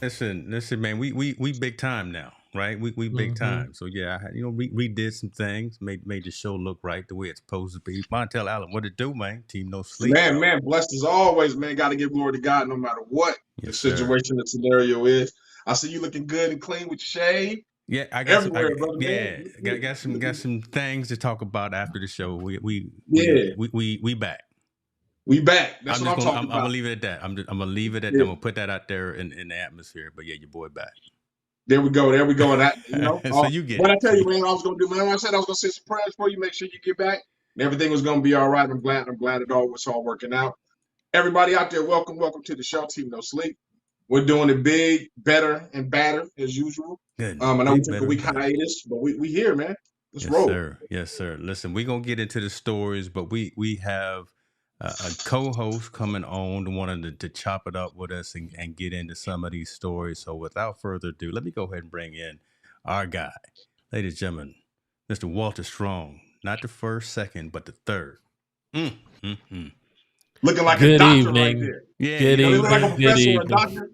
Listen, man. We big time now, right? We big Hmm. time. So yeah, redid some things, made the show look right the way it's supposed to be. Montel Allen, what it do, man? Team No Sleep, bro. Man, blessed as always, man. Got to give glory to God no matter what the Yes, sir. situation, the scenario is. I see you looking good and clean with your shave Yeah, I got some. everywhere, brother, man. Yeah, got some things to talk about after the show. Yeah, We back. we back. That's I'm what just I'm gonna talking I'm gonna about. leave it at that. I'm gonna leave it at that. Yeah. I'm gonna put that out there in the atmosphere. But yeah, your boy back. There we go. There we go. And So you get what I it. tell you, man, I was gonna do, man. I said I was gonna say some prayers for you, make sure you get back, and everything was gonna be all right. I'm glad it all was all working out. Everybody out there, welcome to the show, Team No Sleep. We're doing it big, better, and badder as usual. Good, I know we big, took a better, and week better. hiatus, but we here, man. Let's Yes, roll. sir. Yes, sir. Listen, we're gonna get into the stories, but we have a co-host coming on, wanting to chop it up with us and get into some of these stories. So without further ado, let me go ahead and bring in our guy, ladies and gentlemen, Mr. Walter Strong. Not the first, second, but the third. Mm, mm, mm. Looking like a Good doctor right evening. there. Yeah, Good You know, he look like evening. a Good professor or a evening. doctor.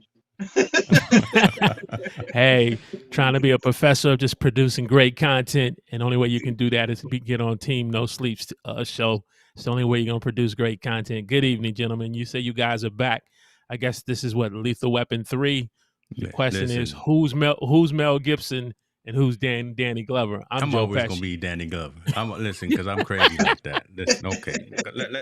Hey, trying to be a professor of just producing great content, and the only way you can do that is get on Team No Sleep's show. It's the only way you're gonna produce great content. Good evening, gentlemen. You say you guys are back. I guess this is what Lethal Weapon 3. The question is Listen, who's Mel Gibson and who's Danny Glover. I'm I'm Joe always gonna Pesci. be Danny Glover. I'm listen because I'm crazy like that. Listen, okay,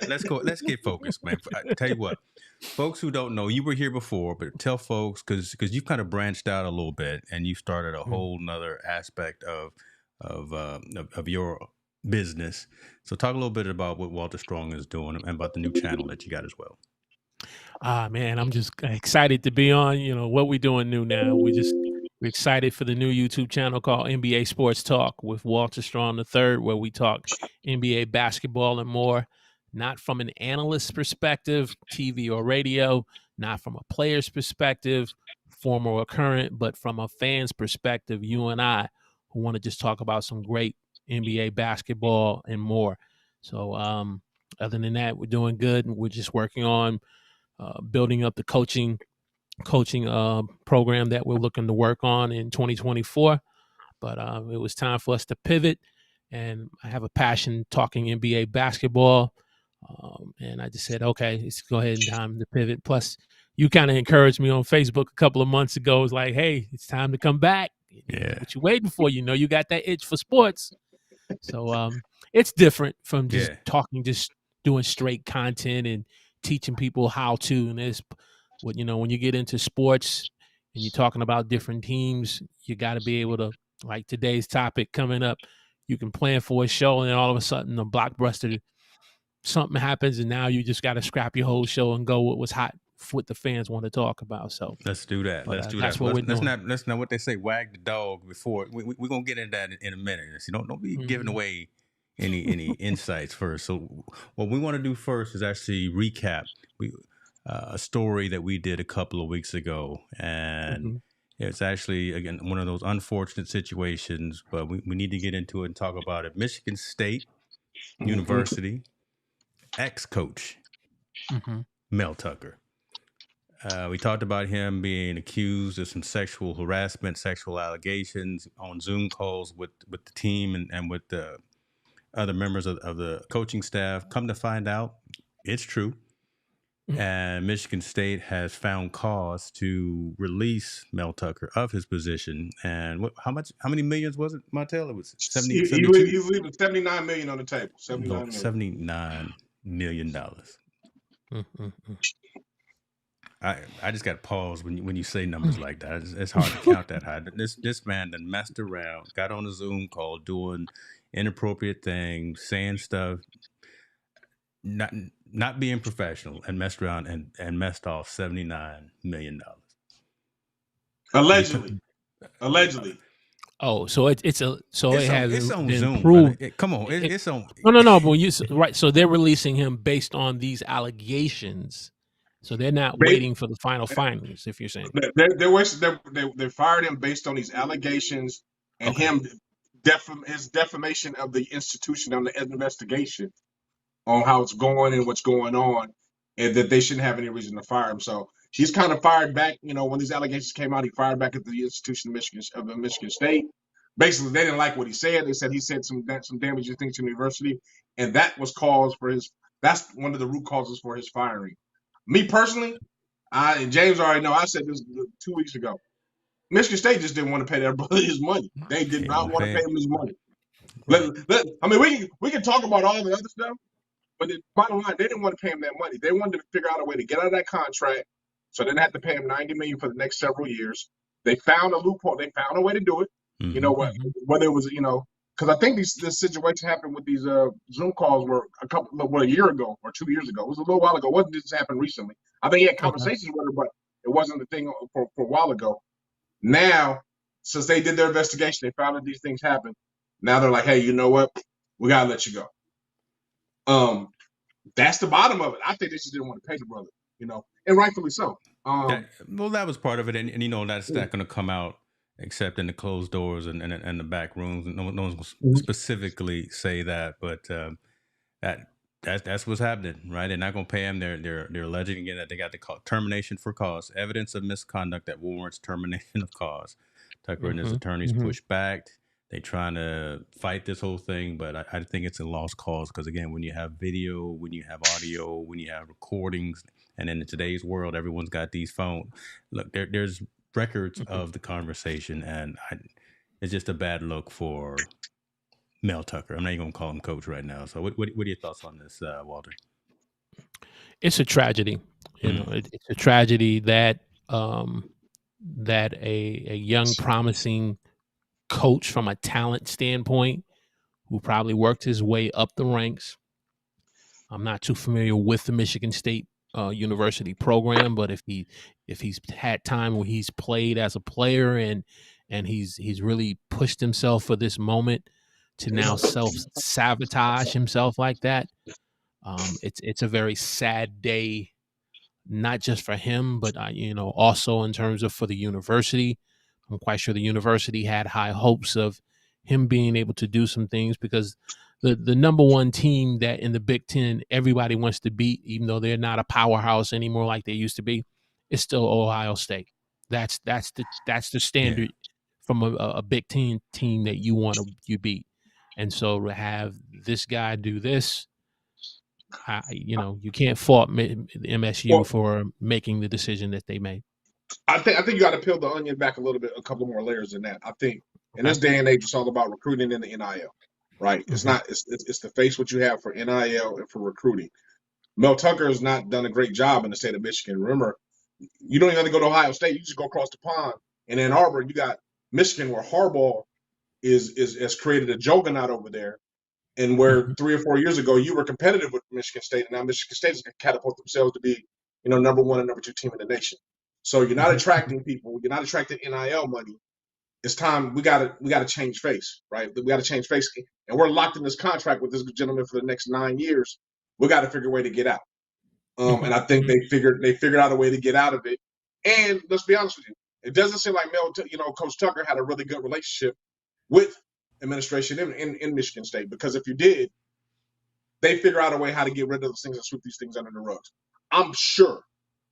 let's go. Let's get focused, man. I tell you what, folks who don't know, you were here before, but tell folks because you've kind of branched out a little bit and you started a Mm. whole nother aspect of your business. So talk a little bit about what Walter Strong is doing and about the new channel that you got as well. Ah, man, I'm just excited to be on. You know what we're doing new now. We're excited for the new YouTube channel called NBA Sports Talk with Walter Strong III, where we talk NBA basketball and more, not from an analyst's perspective, TV or radio, not from a player's perspective, former or current, but from a fan's perspective, you and I, who want to just talk about some great NBA basketball and more. So, other than that, we're doing good. We're just working on building up the coaching program that we're looking to work on in 2024. But it was time for us to pivot, and I have a passion talking NBA basketball, and I just said, okay, let's go ahead and time to pivot. Plus, you kind of encouraged me on Facebook a couple of months ago. It was like, hey, it's time to come back. Yeah, What you waiting for? You know, you got that itch for sports. So it's different from just yeah. talking, just doing straight content and teaching people how to. And it's what when you get into sports and you're talking about different teams, you got to be able to, like today's topic coming up. You can plan for a show, and then all of a sudden, a blockbuster, something happens, and now you just got to scrap your whole show and go with what's hot, what the fans want to talk about. So, Let's do that. but Let's do that. that's But what we're doing. let's not what they say. Wag the dog before we're gonna get into that in a minute. So don't be giving Mhm. away any insights first. So what we want to do first is actually recap we a story that we did a couple of weeks ago, and Mhm. it's actually again one of those unfortunate situations. But we need to get into it and talk about it. Michigan State Mhm. University ex-coach Mhm. Mel Tucker. We talked about him being accused of some sexual harassment, sexual allegations on Zoom calls with the team and with the other members of the coaching staff. Come to find out, it's true. And Michigan State has found cause to release Mel Tucker of his position. And how many millions was it, Martell? It was 70, 72? He's leaving 79 million on the table. No, 79 million. $79 million. Mhm. I just got to pause when you say numbers like that. It's hard to count that high. This man that messed around, got on a Zoom call, doing inappropriate things, saying stuff, not not being professional, and messed around and messed off $79 million. We t- Allegedly. Oh, so it it's on been Zoom, brother. proved. Come on, It, it's on. no. But when right, so they're releasing him based on these allegations. So they're not Ba- waiting for the final findings. If you're saying, they fired him based on these allegations and okay, his defamation of the institution on the investigation on how it's going and what's going on. and that they shouldn't have any reason to fire him. So he's kind of fired back. When these allegations came out, he fired back at the institution of Michigan State. Basically, they didn't like what he said. They said he said some damaging things to the university, and that was cause for his. That's one of the root causes for his firing. Me personally, James already know. I said this 2 weeks ago. Michigan State just didn't want to pay that brother his money. They did not want to pay him his money. Right. We can talk about all the other stuff, but the bottom line, they didn't want to pay him that money. They wanted to figure out a way to get out of that contract, so they didn't have to pay him $90 million for the next several years. They found a loophole. They found a way to do it. Mm-hmm. Whether it was because I think this situation happened with these Zoom calls were a year ago or 2 years ago. It was a little while ago. It wasn't just happened recently. I think he had conversations with her, but it wasn't the thing for a while ago. Now, since they did their investigation, they found that these things happened. Now they're like, hey, you know what? We gotta let you go. That's the bottom of it. I think they just didn't want to pay the brother, and rightfully so. That was part of it, and that's not going to come out except in the closed doors and the back rooms. No one's going to specifically say that, but that's what's happening, right? They're not going to pay him. They're alleging again that they got the termination for cause, evidence of misconduct that warrants termination of cause. Tucker and his attorneys push back. They're trying to fight this whole thing, but I think it's a lost cause because, again, when you have video, when you have audio, when you have recordings, and in today's world, everyone's got these phones. Look, there's records of the conversation, and it's just a bad look for Mel Tucker. I'm not even going to call him coach right now. So what are your thoughts on this, Walter? It's a tragedy. It's a tragedy that that a young, promising coach from a talent standpoint who probably worked his way up the ranks. I'm not too familiar with the Michigan State University program, but if he's had time where he's played as a player and he's really pushed himself for this moment to now self-sabotage himself like that, it's a very sad day, not just for him, but also in terms of for the university. I'm quite sure the university had high hopes of him being able to do some things because the number one team that in the Big Ten everybody wants to beat, even though they're not a powerhouse anymore like they used to be, is still Ohio State. That's the standard from a Big Ten team that you beat. And so to have this guy do this, you can't fault MSU for making the decision that they made. I think you got to peel the onion back a couple more layers than that. I think in this day and age, it's all about recruiting in the NIL, right? It's not. It's to face what you have for NIL and for recruiting. Mel Tucker has not done a great job in the state of Michigan. Remember, you don't even have to go to Ohio State. You just go across the pond. In Ann Arbor, you got Michigan, where Harbaugh has created a juggernaut over there, and where 3 or 4 years ago you were competitive with Michigan State, and now Michigan State is going to catapult themselves to be, number 1 and number 2 team in the nation. So you're not attracting people. You're not attracting NIL money. It's time we got to change face, right? We got to change face, and we're locked in this contract with this gentleman for the next 9 years. We got to figure a way to get out. And I think they figured out a way to get out of it. And let's be honest with you, it doesn't seem like Coach Tucker had a really good relationship with administration in Michigan State, because if you did, they figure out a way how to get rid of those things and sweep these things under the rugs. I'm sure,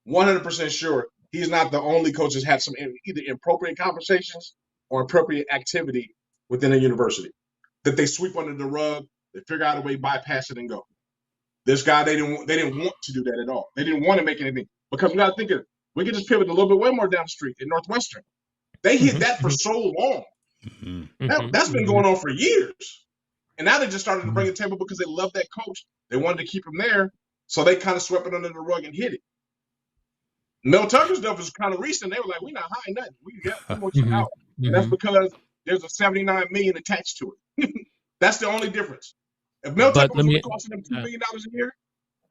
100% sure, he's not the only coach that's had some either inappropriate conversations or appropriate activity within a university that they sweep under the rug. They figure out a way, bypass it, and go. This guy, they didn't want to do that at all. They didn't want to make anything, because we got to think of it. We can just pivot a little bit way more down the street in Northwestern. They hid that for so long. That's been going on for years. And now they just started to bring it to the table because they love that coach. They wanted to keep him there, so they kind of swept it under the rug and hid it. Mel Tucker's stuff is kind of recent. They were like, we're not hiding nothing. We want you out. And that's because there's a $79 million attached to it. That's the only difference. If Mel Tucker was costing them $2 million a year,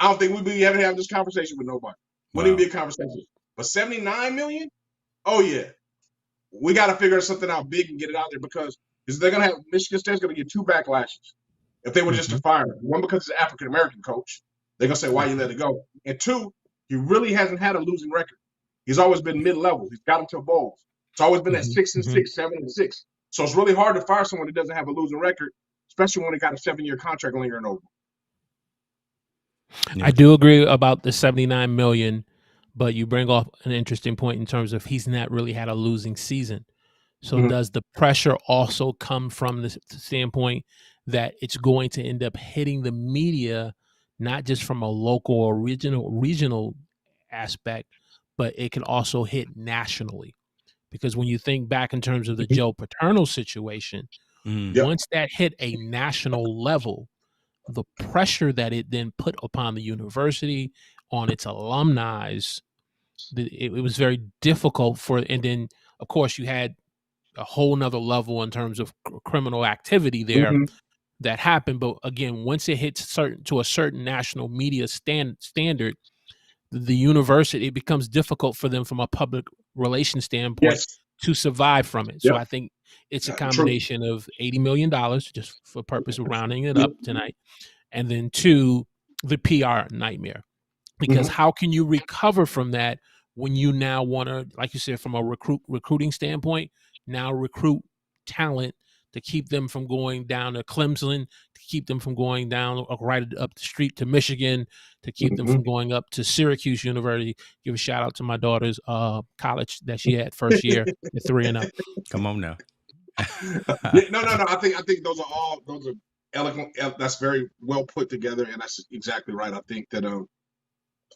I don't think we'd be having to have this conversation with nobody. Wouldn't even be a conversation. But $79 million? Oh, yeah. We got to figure something out big and get it out there, because they're going to have Michigan State's going to get 2 backlashes if they were just to fire him. One, because it's an African-American coach. They're going to say, why you let it go? And 2, he really hasn't had a losing record. He's always been mid-level. He's got him to bowls. It's always been at 6-6, 7-6. So it's really hard to fire someone that doesn't have a losing record, especially when they got a 7-year contract lingering over. Yeah. I do agree about the 79 million, but you bring up an interesting point in terms of he's not really had a losing season. So Mhm. does the pressure also come from the standpoint that it's going to end up hitting the media, not just from a local or regional aspect, but it can also hit nationally? Because when you think back in terms of the Mhm. Joe Paterno situation, Mm. Yep. once that hit a national level, the pressure that it then put upon the university, on its alumni, it was very difficult for. And then, of course, you had a whole nother level in terms of criminal activity there Mhm. that happened. But again, once it hits a certain national media standard, the university, it becomes difficult for them from a public relations standpoint Yes. to survive from it. So Yep. I think it's a True. combination of $80 million, just for purpose of rounding it Mhm. up tonight, and then two, the PR nightmare. Because Mhm. how can you recover from that when you now want to, like you said, from a recruiting standpoint, now recruit talent to keep them from going down to Clemson, to keep them from going down right up the street to Michigan, to keep them from Mhm. going up to Syracuse University. Give a shout out to my daughter's college that she had first year at 3-0. Come on now. Yeah, no. I think those are eloquent. That's very well put together, and that's exactly right. I think that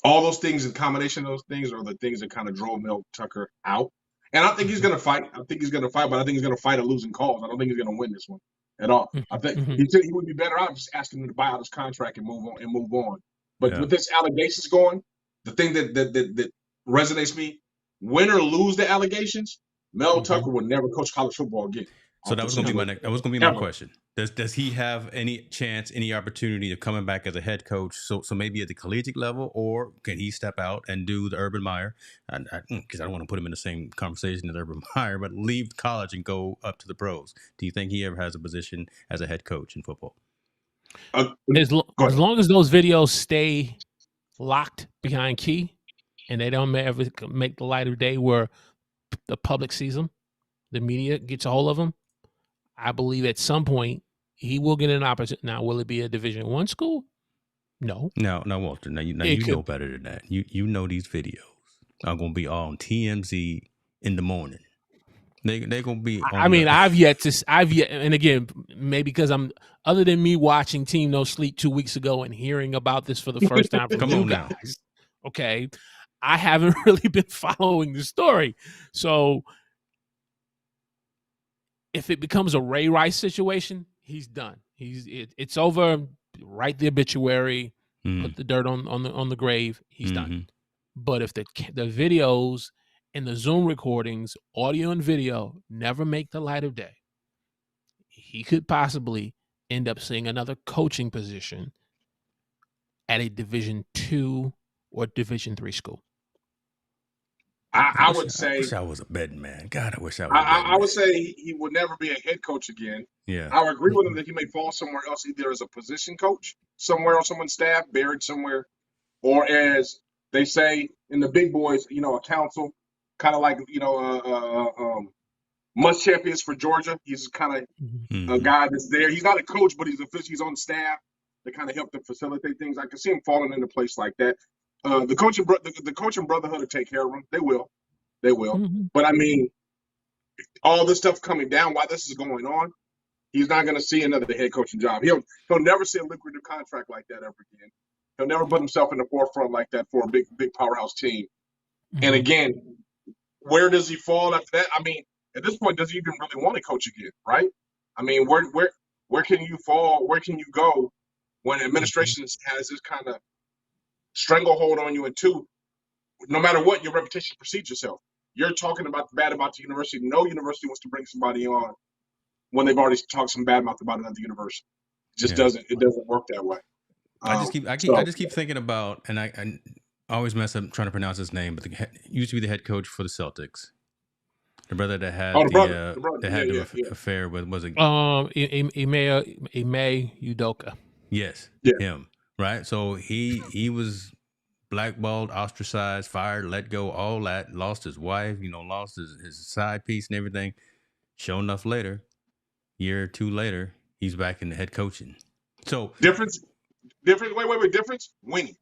all those things, in combination of those things, are the things that kind of drove Mel Tucker out. And I think he's going to fight. I think he's going to fight, but I think he's going to fight a losing cause. I don't think he's going to win this one at all. I think Mhm. he said he would be better off just asking him to buy out his contract and move on. But Yeah. with this allegations going, the thing that resonates me: win or lose the allegations, Mel Mhm. Tucker will never coach college football again. So that was going to be that was going to be my Ever. question. Does he have any chance, any opportunity of coming back as a head coach? So maybe at the collegiate level, or can he step out and do the Urban Meyer? Because I don't want to put him in the same conversation as Urban Meyer, but leave college and go up to the pros. Do you think he ever has a position as a head coach in football? Go As ahead. long as those videos stay locked behind key and they don't ever make the light of day where the public sees them, the media gets a hold of them, I believe at some point he will get an opportunity. Now, will it be a Division I school? No. No, Walter. Now It you know could. better than that. You know these videos are going to be on TMZ in the morning. They're going to be I on mean, the. and again, maybe because other than me watching Team No Sleep 2 weeks ago and hearing about this for the first time from Come you on now. guys, okay, I haven't really been following the story. So if it becomes a Ray Rice situation, he's done. It's over. Write the obituary, put the dirt on the grave. He's done. Mm-hmm. But if the videos and the Zoom recordings, audio and video, never make the light of day, he could possibly end up seeing another coaching position at a Division II or Division III school. I I would say wish I was a betting man. God, I wish I was a betting I man. would say he would never be a head coach again. Yeah. I would agree with him that he may fall somewhere else, either as a position coach somewhere on someone's staff, buried somewhere, or as they say in the big boys, a counsel, kind of like Muschamp is for Georgia. He's kind of a guy that's there. He's not a coach, but he's on staff to kind of help them facilitate things. I can see him falling into place like that. The coaching brotherhood will take care of him. They will. Mhm. But I mean, all this stuff coming down while this is going on, he's not going to see another head coaching job. He'll never see a lucrative contract like that ever again. He'll never put himself in the forefront like that for a big powerhouse team. And Mhm. again, where does he fall after that? I mean, at this point, does he even really want to coach again? Right? I mean, where can you fall? Where can you go when administration has this kind of stranglehold on you? And two, no matter what, your reputation precedes yourself. You're talking about bad about the university. No university wants to bring somebody on when they've already talked some bad mouth about another university. It just doesn't work that way. I just keep thinking about, and I always mess up trying to pronounce his name, but used to be the head coach for the Celtics. The brother that had the brother. that had the affair with, was it? Ime Udoka. Yes, Yeah. him. Right. So he was blackballed, ostracized, fired, let go, all that. Lost his wife. Lost his side piece and everything. Sure enough, later, year or two later, he's back in the head coaching. So Difference Difference? Winning.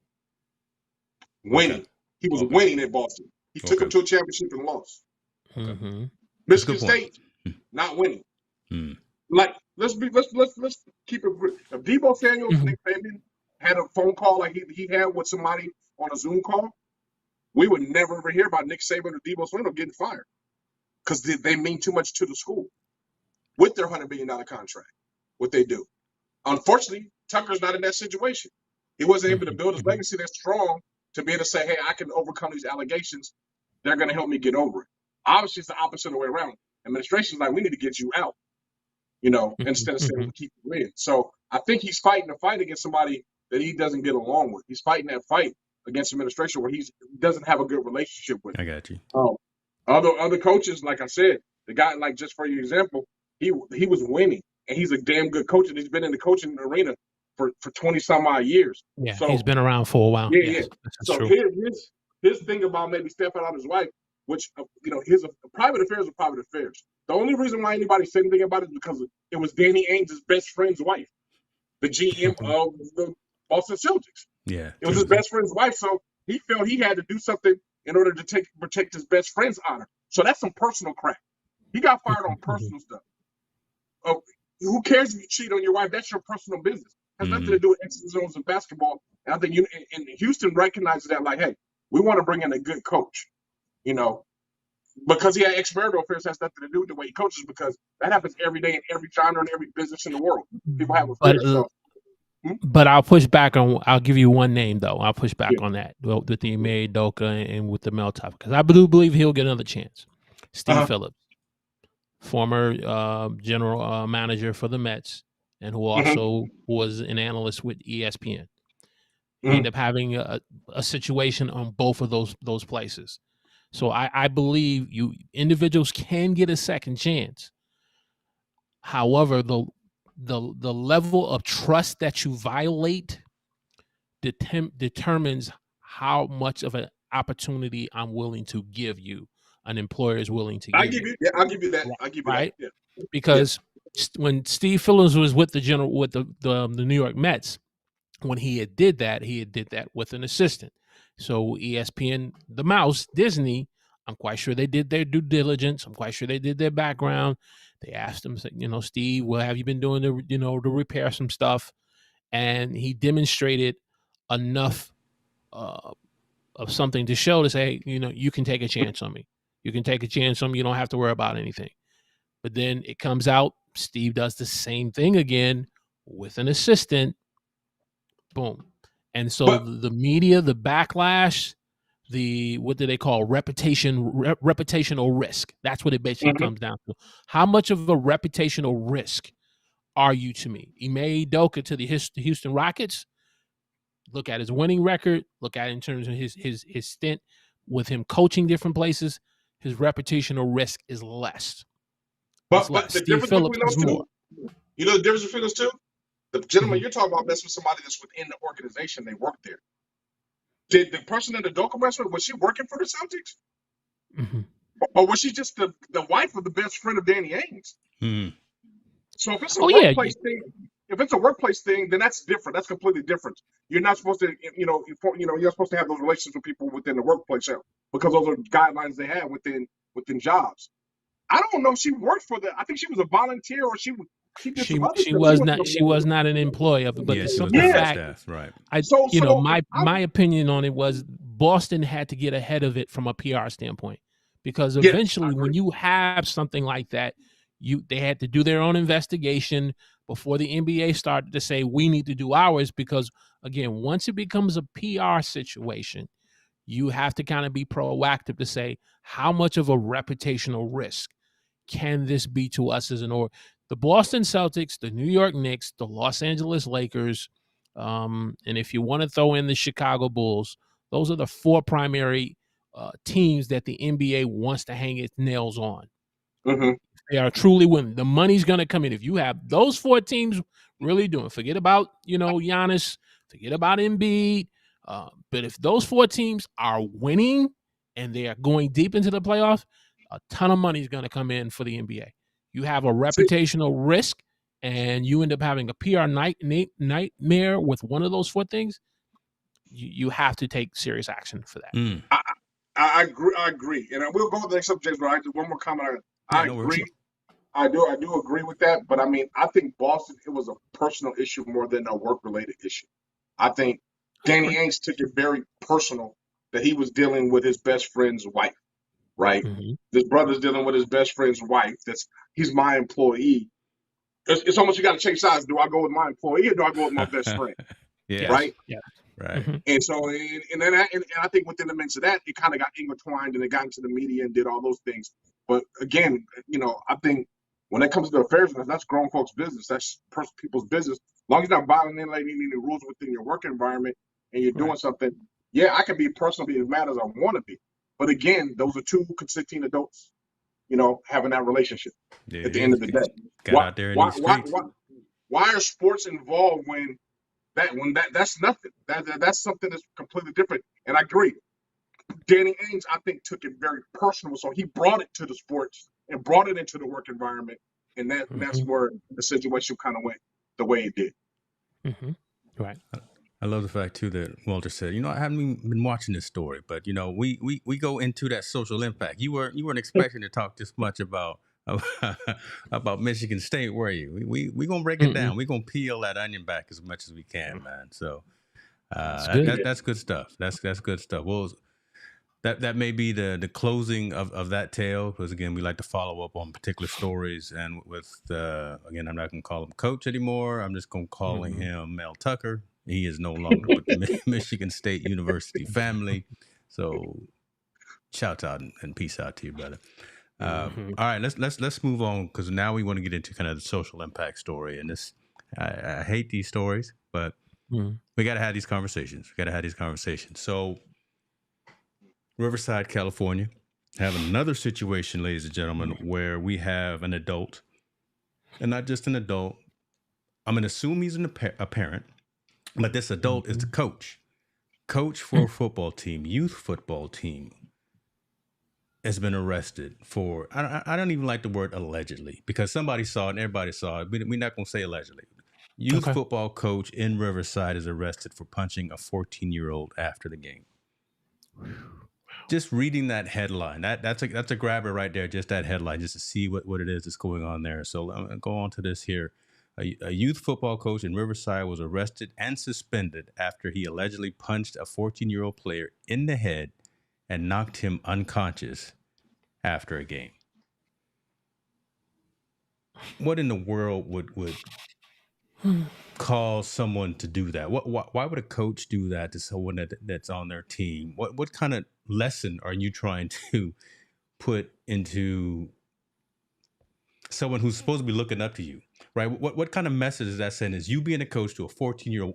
Okay. He was Okay. winning at Boston. He took Okay. him to a championship and lost. Okay. Mhm. That's a Michigan good point. State, not winning. Mm. Like, let's keep it real. If Debo Samuels and Mhm. Nick Saban had a phone call like he had with somebody on a Zoom call, we would never ever hear about Nick Saban or Debo Samuels getting fired because they mean too much to the school with their $100 million contract. What they do. Unfortunately, Tucker's not in that situation. He wasn't able to build his Mhm. legacy that strong to be able to say, hey, I can overcome these allegations. They're going to help me get over it. Obviously, it's the opposite of the way around. Administration's like, we need to get you out, instead of saying we Mhm. keep you in. So I think he's fighting a fight against somebody that he doesn't get along with. He's fighting that fight against administration where he doesn't have a good relationship with. I got you. Other coaches, like I said, the guy, like just for your example, he was winning, and he's a damn good coach, and he's been in the coaching arena for 20 some odd years. Yeah, So he's been around for a while. yeah. Yes, that's So true. his thing about maybe stepping out his wife, which his private affairs are private affairs. The only reason why anybody said anything about it is because it was Danny Ainge's best friend's wife, the GM of the Boston Celtics. Yeah. It was his best friend's wife, so he felt he had to do something in order to protect his best friend's honor. So that's some personal crap. He got fired on personal stuff. Oh, who cares if you cheat on your wife? That's your personal business. It has nothing to do with X's and O's in basketball. And I think and Houston recognizes that, like, hey, we want to bring in a good coach, because he had extramarital affairs has nothing to do with the way he coaches, because that happens every day in every genre and every business in the world. People have But affairs. So, but I'll push back on. I'll give you one name though. I'll push back Yeah. on that with the Ime Udoka and with the Mel Tucker, because I do believe he'll get another chance. Steve Phillips, former general manager for the Mets, and who also was an analyst with ESPN. He ended up having a situation on both of those places. So I believe individuals can get a second chance. However, the level of trust that you violate determines how much of an opportunity I'm willing to give you. An employer is willing to give you. I'll give you that. I'll give you right? that. Yeah. Because when Steve Phillips was with the New York Mets, when he did that with an assistant. So ESPN, the Mouse, Disney, I'm quite sure they did their due diligence. I'm quite sure they did their background. They asked him, Steve, what have you been doing to repair some stuff? And he demonstrated enough of something to show to say, you can take a chance on me. You can take a chance on me. You don't have to worry about anything. But then it comes out, Steve does the same thing again with an assistant. Boom. And so the media, the backlash, what do they call reputational risk? That's what it basically comes down to. How much of a reputational risk are you to me? Ime Udoka to the Houston Rockets. Look at his winning record. Look at it in terms of his stint with him coaching different places. His reputational risk is less. But the Steve difference Phillips between is those two, more. you know the difference between those two? The gentleman you're talking about messed with somebody that's within the organization. They work there. Did the person in the Udoka mess with, was she working for the Celtics? Or was she just the wife of the best friend of Danny Ainge? So if it's a workplace thing, then that's different. That's completely different. You're not supposed to, you're supposed to have those relations with people within the workplace because those are guidelines they have within jobs. I don't know if she worked for that. I think she was a volunteer, or she did some other stuff. She was not an employee of it, but Yeah, the she was simple not on fact, staff, right? my opinion on it was Boston had to get ahead of it from a PR standpoint, because eventually when you have something like that, they had to do their own investigation before the NBA started to say we need to do ours, because again, once it becomes a PR situation, you have to kind of be proactive to say how much of a reputational risk can this be to us as an the Boston Celtics, the New York Knicks, the Los Angeles Lakers, and if you want to throw in the Chicago Bulls, those are the four primary teams that the NBA wants to hang its nails on. They are truly winning. The money's going to come in. If you have those four teams really doing, forget about, Giannis, forget about Embiid. But if those four teams are winning and they are going deep into the playoffs, a ton of money is going to come in for the NBA. You have a reputational risk, and you end up having a PR nightmare with one of those 4 things, you have to take serious action for that. Mm. I agree. And we'll go to the next subject, but I just one more comment. I no agree. worries. I do agree with that. But I mean, I think Boston, it was a personal issue more than a work-related issue. I think Danny Ainge took it very personal that he was dealing with his best friend's wife, right? This brother's dealing with his best friend's wife. He's my employee. It's almost, you got to change sides. Do I go with my employee or do I go with my best friend? Yeah. Right? Yeah. Right. And so, and I think within the midst of that, it kind of got intertwined and it got into the media and did all those things. But again, I think when it comes to affairs, that's grown folks' business. That's people's business. As long as you're not violating any rules within your work environment and you're doing something, yeah, I can be personally as mad as I want to be. But again, those are 2 consenting adults, having that relationship at the end of the day. Got out there in these streets. Why are sports involved when that's nothing? That's something that's completely different. And I agree. Danny Ainge, I think, took it very personal. So he brought it to the sports and brought it into the work environment. And that's where the situation kind of went the way it did. Right. I love the fact too that Walter said, I haven't even been watching this story, but we go into that social impact. You weren't expecting to talk this much about Michigan State, were you? We gonna break it down. We gonna peel that onion back as much as we can, man. So that's good stuff. That's good stuff. Well, that may be the closing of that tale, because again, we like to follow up on particular stories, and with again, I'm not gonna call him Coach anymore. I'm just gonna call him Mel Tucker. He is no longer with the Michigan State University family. So shout out and peace out to you, brother. All right, let's move on, because now we want to get into kind of the social impact story. And this, I hate these stories, but we got to have these conversations. So Riverside, California, have another situation, ladies and gentlemen, where we have an adult, and not just an adult. I'm going to assume he's a parent, but this adult is the coach for a football team, youth football team, has been arrested for, I don't even like the word allegedly, because somebody saw it and everybody saw it. We're not going to say allegedly. Youth football coach in Riverside is arrested for punching a 14-year-old after the game. Just reading that headline, that's a grabber right there, just that headline, just to see what it is that's going on there. So I'm going to go on to this here. A youth football coach in Riverside was arrested and suspended after he allegedly punched a 14-year-old player in the head and knocked him unconscious after a game. What in the world would cause someone to do that? Why would a coach do that to someone that's on their team? What kind of lesson are you trying to put into someone who's supposed to be looking up to you, right? What kind of message is that sending? Is you being a coach to a 14-year-old?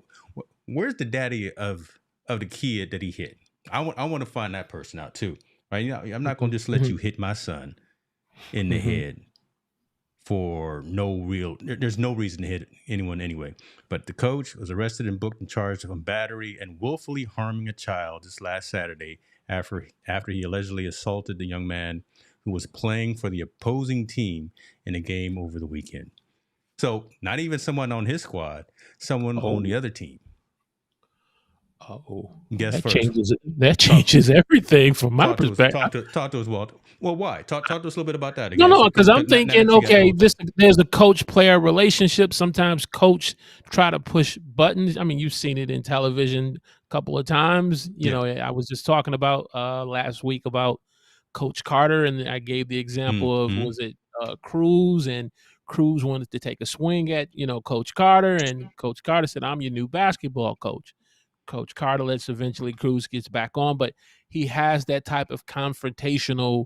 Where's the daddy of the kid that he hit? I want to find that person out too, right? I'm not going to just let you hit my son in the head for there's no reason to hit anyone anyway. But the coach was arrested and booked and charged of battery and willfully harming a child this last Saturday after he allegedly assaulted the young man who was playing for the opposing team in a game over the weekend. So not even someone on his squad, someone on the other team. Guess that changes everything from my perspective. Talk to us, Walter. Well, why? Talk to us a little bit about that. No, because I'm thinking, okay, there's a coach-player relationship. Sometimes coach try to push buttons. I mean, you've seen it in television a couple of times. You know, I was just talking about last week about Coach Carter, and I gave the example of, was it Cruz, and Cruz wanted to take a swing at, Coach Carter, and Coach Carter said, I'm your new basketball coach. Coach Carter lets eventually Cruz gets back on, but he has that type of confrontational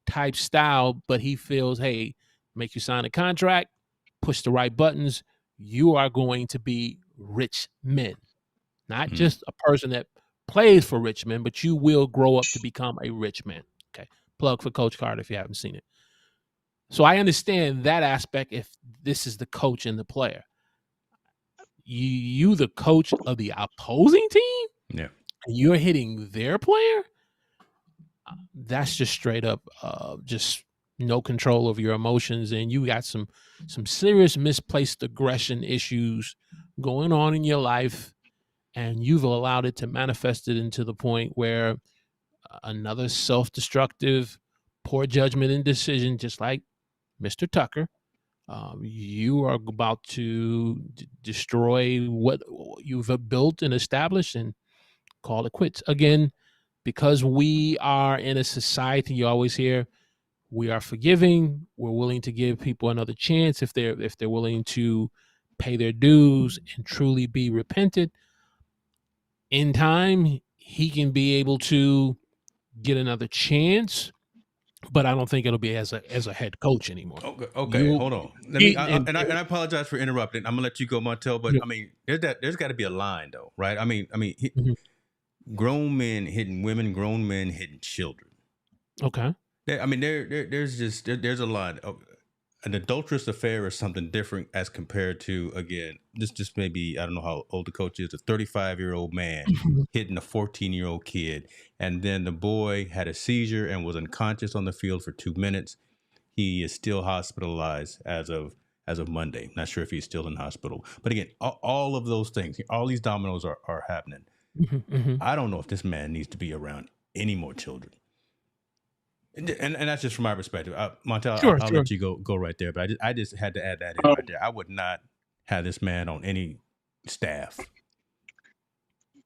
type style, but he feels, hey, make you sign a contract, push the right buttons. You are going to be rich men, not just a person that plays for rich men, but you will grow up to become a rich man. Okay. Plug for Coach Carter if you haven't seen it. So I understand that aspect if this is the coach and the player. You the coach of the opposing team, you're hitting their player. That's just straight up, just no control of your emotions, and you got some serious misplaced aggression issues going on in your life, and you've allowed it to manifest it into the point where another self-destructive, poor judgment and decision, just like Mr. Tucker, you are about to destroy what you've built and established and call it quits. Again, because we are in a society, you always hear, we are forgiving. We're willing to give people another chance if they're willing to pay their dues and truly be repentant. In time, he can be able to get another chance, but I don't think it'll be as a head coach anymore. Okay, hold on. Let me. I apologize for interrupting. I'm gonna let you go, Montel. But Yeah. I mean, there's got to be a line, though, right? I mean, Mhm. grown men hitting women, grown men hitting children. Okay. I mean, there's a line. An adulterous affair is something different as compared to, again, this just maybe, I don't know how old the coach is, a 35-year-old man Mhm. hitting a 14-year-old kid, and then the boy had a seizure and was unconscious on the field for 2 minutes. He is still hospitalized as of Monday. Not sure if he's still in hospital. But again, all of those things, all these dominoes are happening. Mhm. Mhm. I don't know if this man needs to be around any more children. And that's just from my perspective. Montel, Sure. I'll Sure. let you go right there. But I just had to add that in Um, right there. I would not have this man on any staff.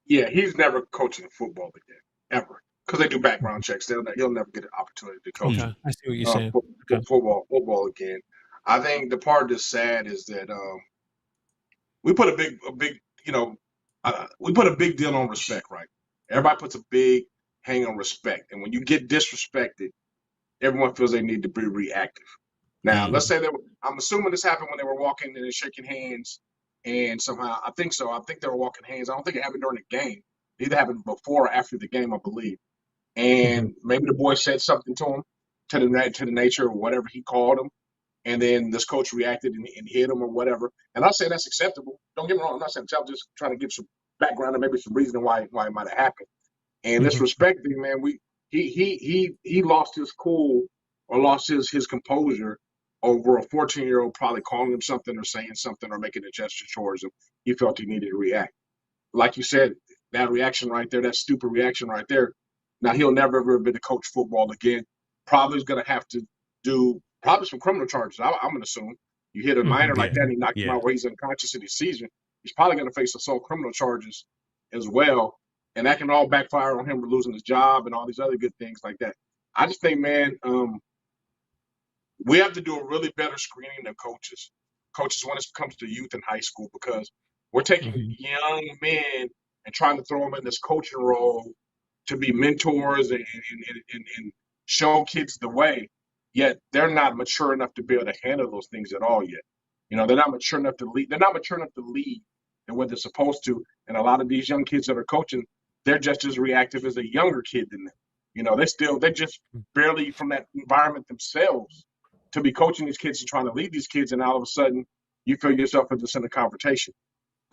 yeah, he's never coaching football again, ever, because they do background checks. He'll never get an opportunity to coach Okay. I see what you're saying. Okay. football again. I think the part that's sad is that we put a big we put a big deal on respect, right? Everybody puts a big hang on respect, and when you get disrespected, everyone feels they need to be reactive. Now, let's say I'm assuming this happened when they were walking and shaking hands, and somehow I think so. I think they were walking hands. I don't think it happened during the game. It either happened before or after the game, I believe. And maybe the boy said something to him to the nature of whatever he called him, and then this coach reacted and hit him or whatever. And I say that's acceptable. Don't get me wrong. I'm not saying I'm just trying to give some background and maybe some reasoning why it might have happened. And this respect thing, man, he lost his cool or lost his composure over a 14-year-old probably calling him something or saying something or making a gesture towards him. He felt he needed to react. Like you said, that reaction right there, that stupid reaction right there. Now he'll never ever be to coach football again. Probably is going to have to do probably some criminal charges. I'm going to assume you hit a minor like that and you knock him out where he's unconscious in his season. He's probably going to face assault criminal charges as well, and that can all backfire on him for losing his job and all these other good things like that. I just think, man, we have to do a really better screening of coaches when it comes to youth and high school, because we're taking young men and trying to throw them in this coaching role to be mentors and show kids the way, yet they're not mature enough to be able to handle those things at all yet. They're not mature enough to lead. They're not mature enough to lead in what they're supposed to. And a lot of these young kids that are coaching, they're just as reactive as a younger kid than them. They're just barely from that environment themselves to be coaching these kids and trying to lead these kids, and all of a sudden you feel yourself in the center confrontation.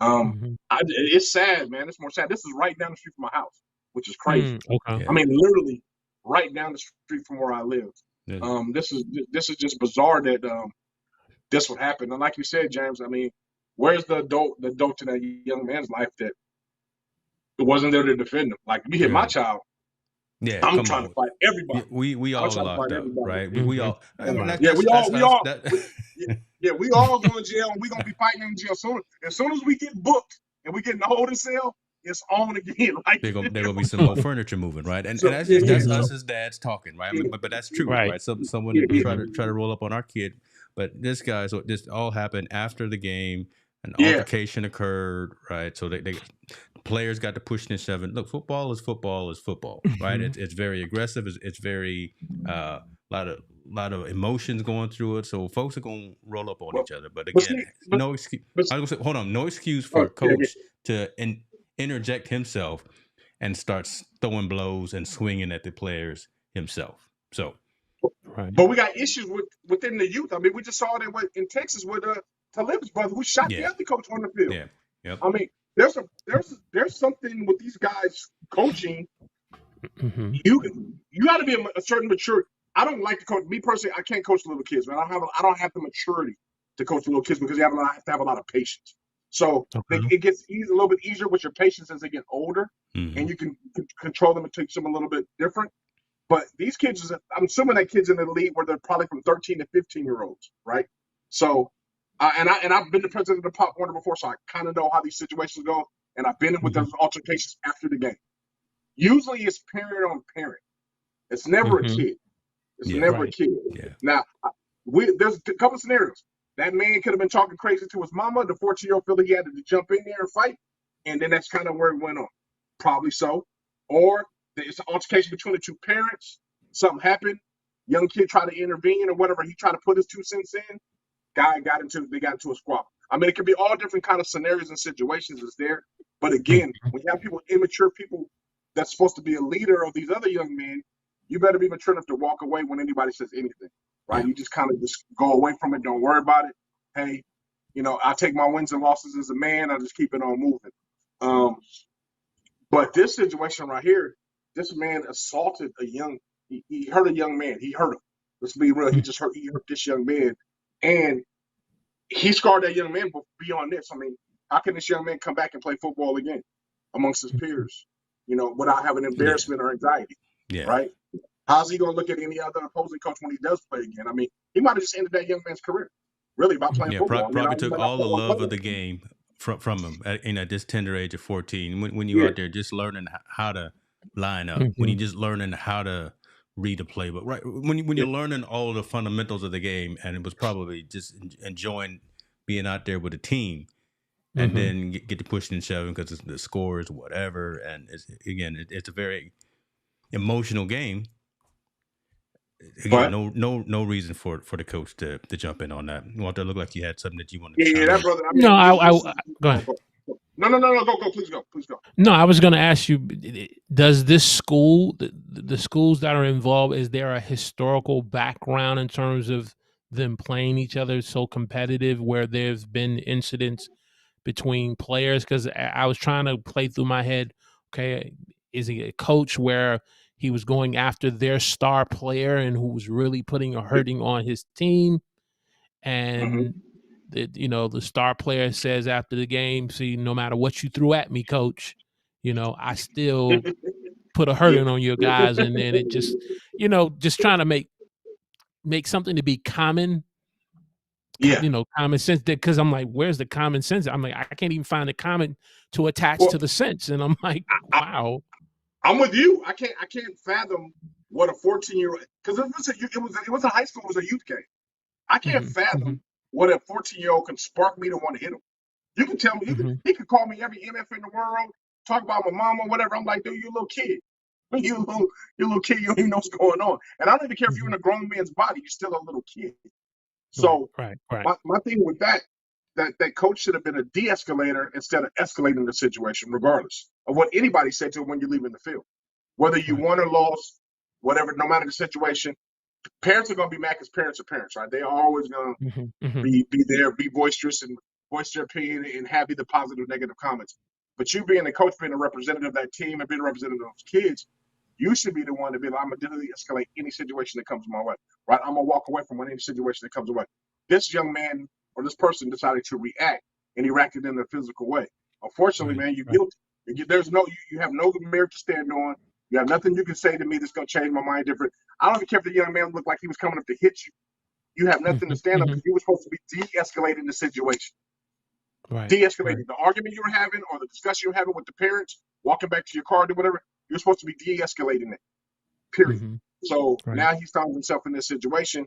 It's sad, man. It's more sad. This is right down the street from my house, which is crazy. Okay. I mean, literally right down the street from where I live. Yeah. This is just bizarre that this would happen. And like you said, James, I mean, where's the adult to that young man's life that it wasn't there to defend him? Like, you hit my child, Yeah, I'm trying to fight everybody. We all locked up, right? We all. We all going to jail, and we're gonna be fighting in jail soon. As soon as we get booked and we get in the holding cell, it's on again. Like, There gonna be some more furniture moving, right? And that's us as dads talking, right? I mean, but that's true, right? Someone try to roll up on our kid, but this all happened after the game. An altercation occurred, right? So they players got to push and shoving. Look, football is football, right? It's very aggressive. It's very lot of emotions going through it. So folks are gonna roll up on each other. But again, no excuse. I was gonna say, hold on, no excuse for a coach to interject himself and start throwing blows and swinging at the players himself. So, but we got issues within the youth. I mean, we just saw that in Texas with Talib's brother who shot the other coach on the field. Yeah. Yep. I mean, there's something with these guys coaching. You got to be a certain mature. I don't like to coach. Me personally, I can't coach little kids, man. I don't have the maturity to coach little kids because you have to have a lot of patience. So it gets a little bit easier with your patience as they get older, and you can control them and teach them a little bit different. But these kids, I'm assuming that kids in the league where they're probably from 13 to 15-year-olds, right? So, and I've been the president of the Pop Warner before, so I kind of know how these situations go, and I've been in with those altercations after the game. Usually, it's parent on parent. It's never a kid. It's never a kid. Yeah. Now, there's a couple of scenarios. That man could have been talking crazy to his mama. The 14-year-old felt he had to jump in there and fight, and then that's kind of where it went on. Probably so. Or it's an altercation between the two parents. Something happened. Young kid tried to intervene or whatever. He tried to put his 2 cents in. They got into a squabble. I mean, it could be all different kind of scenarios and situations is there. But again, when you have people, immature people that's supposed to be a leader of these other young men, you better be mature enough to walk away when anybody says anything, right? Yeah. You just kind of just go away from it. Don't worry about it. Hey, I take my wins and losses as a man. I just keep it on moving. But this situation right here, this man assaulted he hurt a young man. He hurt him. Let's be real. He hurt this young man. And he scarred that young man beyond this. I mean, how can this young man come back and play football again amongst his peers, without having embarrassment or anxiety, right? How's he going to look at any other opposing coach when he does play again? I mean, he might have just ended that young man's career, really, by playing football. Probably took all the love of the game from him at this tender age of 14. When you're out there just learning how to line up, when you're just learning how to read a playbook, right? When you're learning all the fundamentals of the game, and it was probably just enjoying being out there with a team, and then get to pushing and shoving because the score is whatever, and it's a very emotional game. Again, no reason for the coach to jump in on that. Walter, look like you had something that you wanted to that brother. I mean, go ahead. No, go, please go. No, I was going to ask you, does this school, the schools that are involved, is there a historical background in terms of them playing each other so competitive where there's been incidents between players? Because I was trying to play through my head, okay, is he a coach where he was going after their star player and who was really putting or hurting on his team? And the star player says after the game, see, no matter what you threw at me, coach, I still put a hurting on your guys. And then it just, just trying to make something to be common. Common sense, because I'm like, where's the common sense? I'm like, I can't even find the common to attach to the sense. And I'm like, wow. I'm with you. I can't fathom what a 14-year-old, because it was a high school, it was a youth game. I can't fathom what a 14-year-old can spark me to want to hit him. You can tell me, he could call me every MF in the world, talk about my mama, whatever. I'm like, dude, you a little kid. You a little kid, you don't even know what's going on. And I don't even care if you're in a grown man's body, you're still a little kid. So right. My thing with that coach should have been a de-escalator instead of escalating the situation, regardless of what anybody said to him when you leave in the field. Whether you won or lost, whatever, no matter the situation, parents are going to be mad because parents are parents, right? They are always going to be there, be boisterous and voice their opinion and have either positive or negative comments. But you being a coach, being a representative of that team and being a representative of those kids, you should be the one to be like, I'm going to de-escalate any situation that comes my way, right? I'm going to walk away from any situation that comes away. This young man or this person decided to react, and he reacted in a physical way. Unfortunately, man, you're guilty. You have no merit to stand on. You have nothing you can say to me that's going to change my mind different. I don't even care if the young man looked like he was coming up to hit you. You have nothing to stand up because you were supposed to be de-escalating the situation. Right. De-escalating the argument you were having or the discussion you were having with the parents, walking back to your car or whatever. You're supposed to be de-escalating it, period. So now he's found himself in this situation,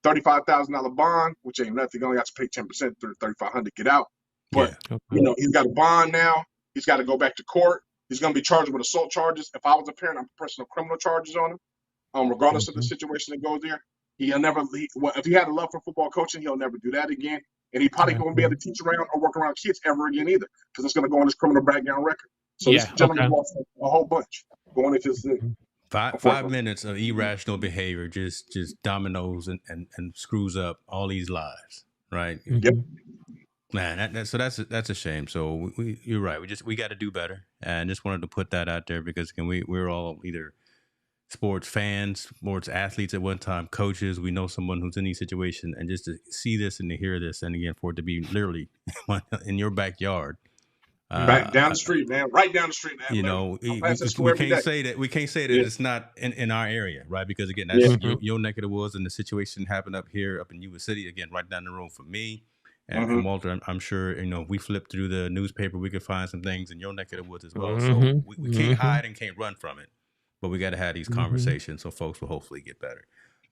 $35,000 bond, which ain't nothing. He only got to pay 10%, $3,500 to get out. But, he's got a bond now. He's got to go back to court. He's going to be charged with assault charges. If I was a parent, I'm pressing criminal charges on him, regardless of the situation that goes there. If he had a love for football coaching, he'll never do that again. And he probably won't be able to teach around or work around kids ever again either, because it's going to go on his criminal background record. So this gentleman lost a whole bunch going into this thing. 5 minutes of irrational behavior just dominoes and screws up all these lives, right? Yep. Man, that's a shame. So you're right. We got to do better, and just wanted to put that out there because we're all either sports fans, sports athletes at one time, coaches. We know someone who's in these situations, and just to see this and to hear this, and again, for it to be literally in your backyard. Right down the street, man. Right down the street, man. You know, I pass that school we every can't day. say that. We can't say that it's not in our area, right? Because again, that's your neck of the woods, and the situation happened up here, up in Yuba City, again, right down the road from me. And Walter, I'm sure, if we flip through the newspaper, we could find some things in your neck of the woods as well. So we can't hide and can't run from it, but we got to have these conversations so folks will hopefully get better.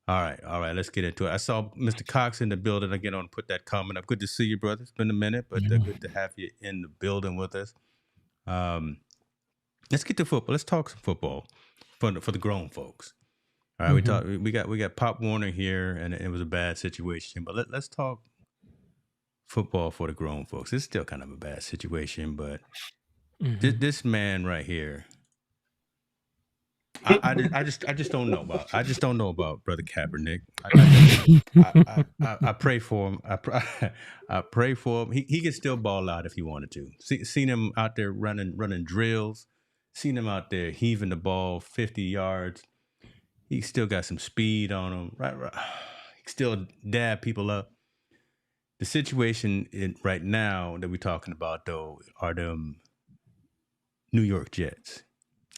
All right, let's get into it. I saw Mr. Cox in the building. Again, on put that comment up. Good to see you, brother. It's been a minute, but good to have you in the building with us. Let's get to football. Let's talk some football for the grown folks. All right, we got Pop Warner here, and it was a bad situation. But let's talk football for the grown folks. It's still kind of a bad situation, but this man right here, I just don't know about. I just don't know about Brother Kaepernick. I pray for him. I pray for him. He could still ball out if he wanted to. Seen him out there running drills. Seen him out there heaving the ball 50 yards. He still got some speed on him. Right. He can still dab people up. The situation right now that we're talking about, though, are them New York Jets.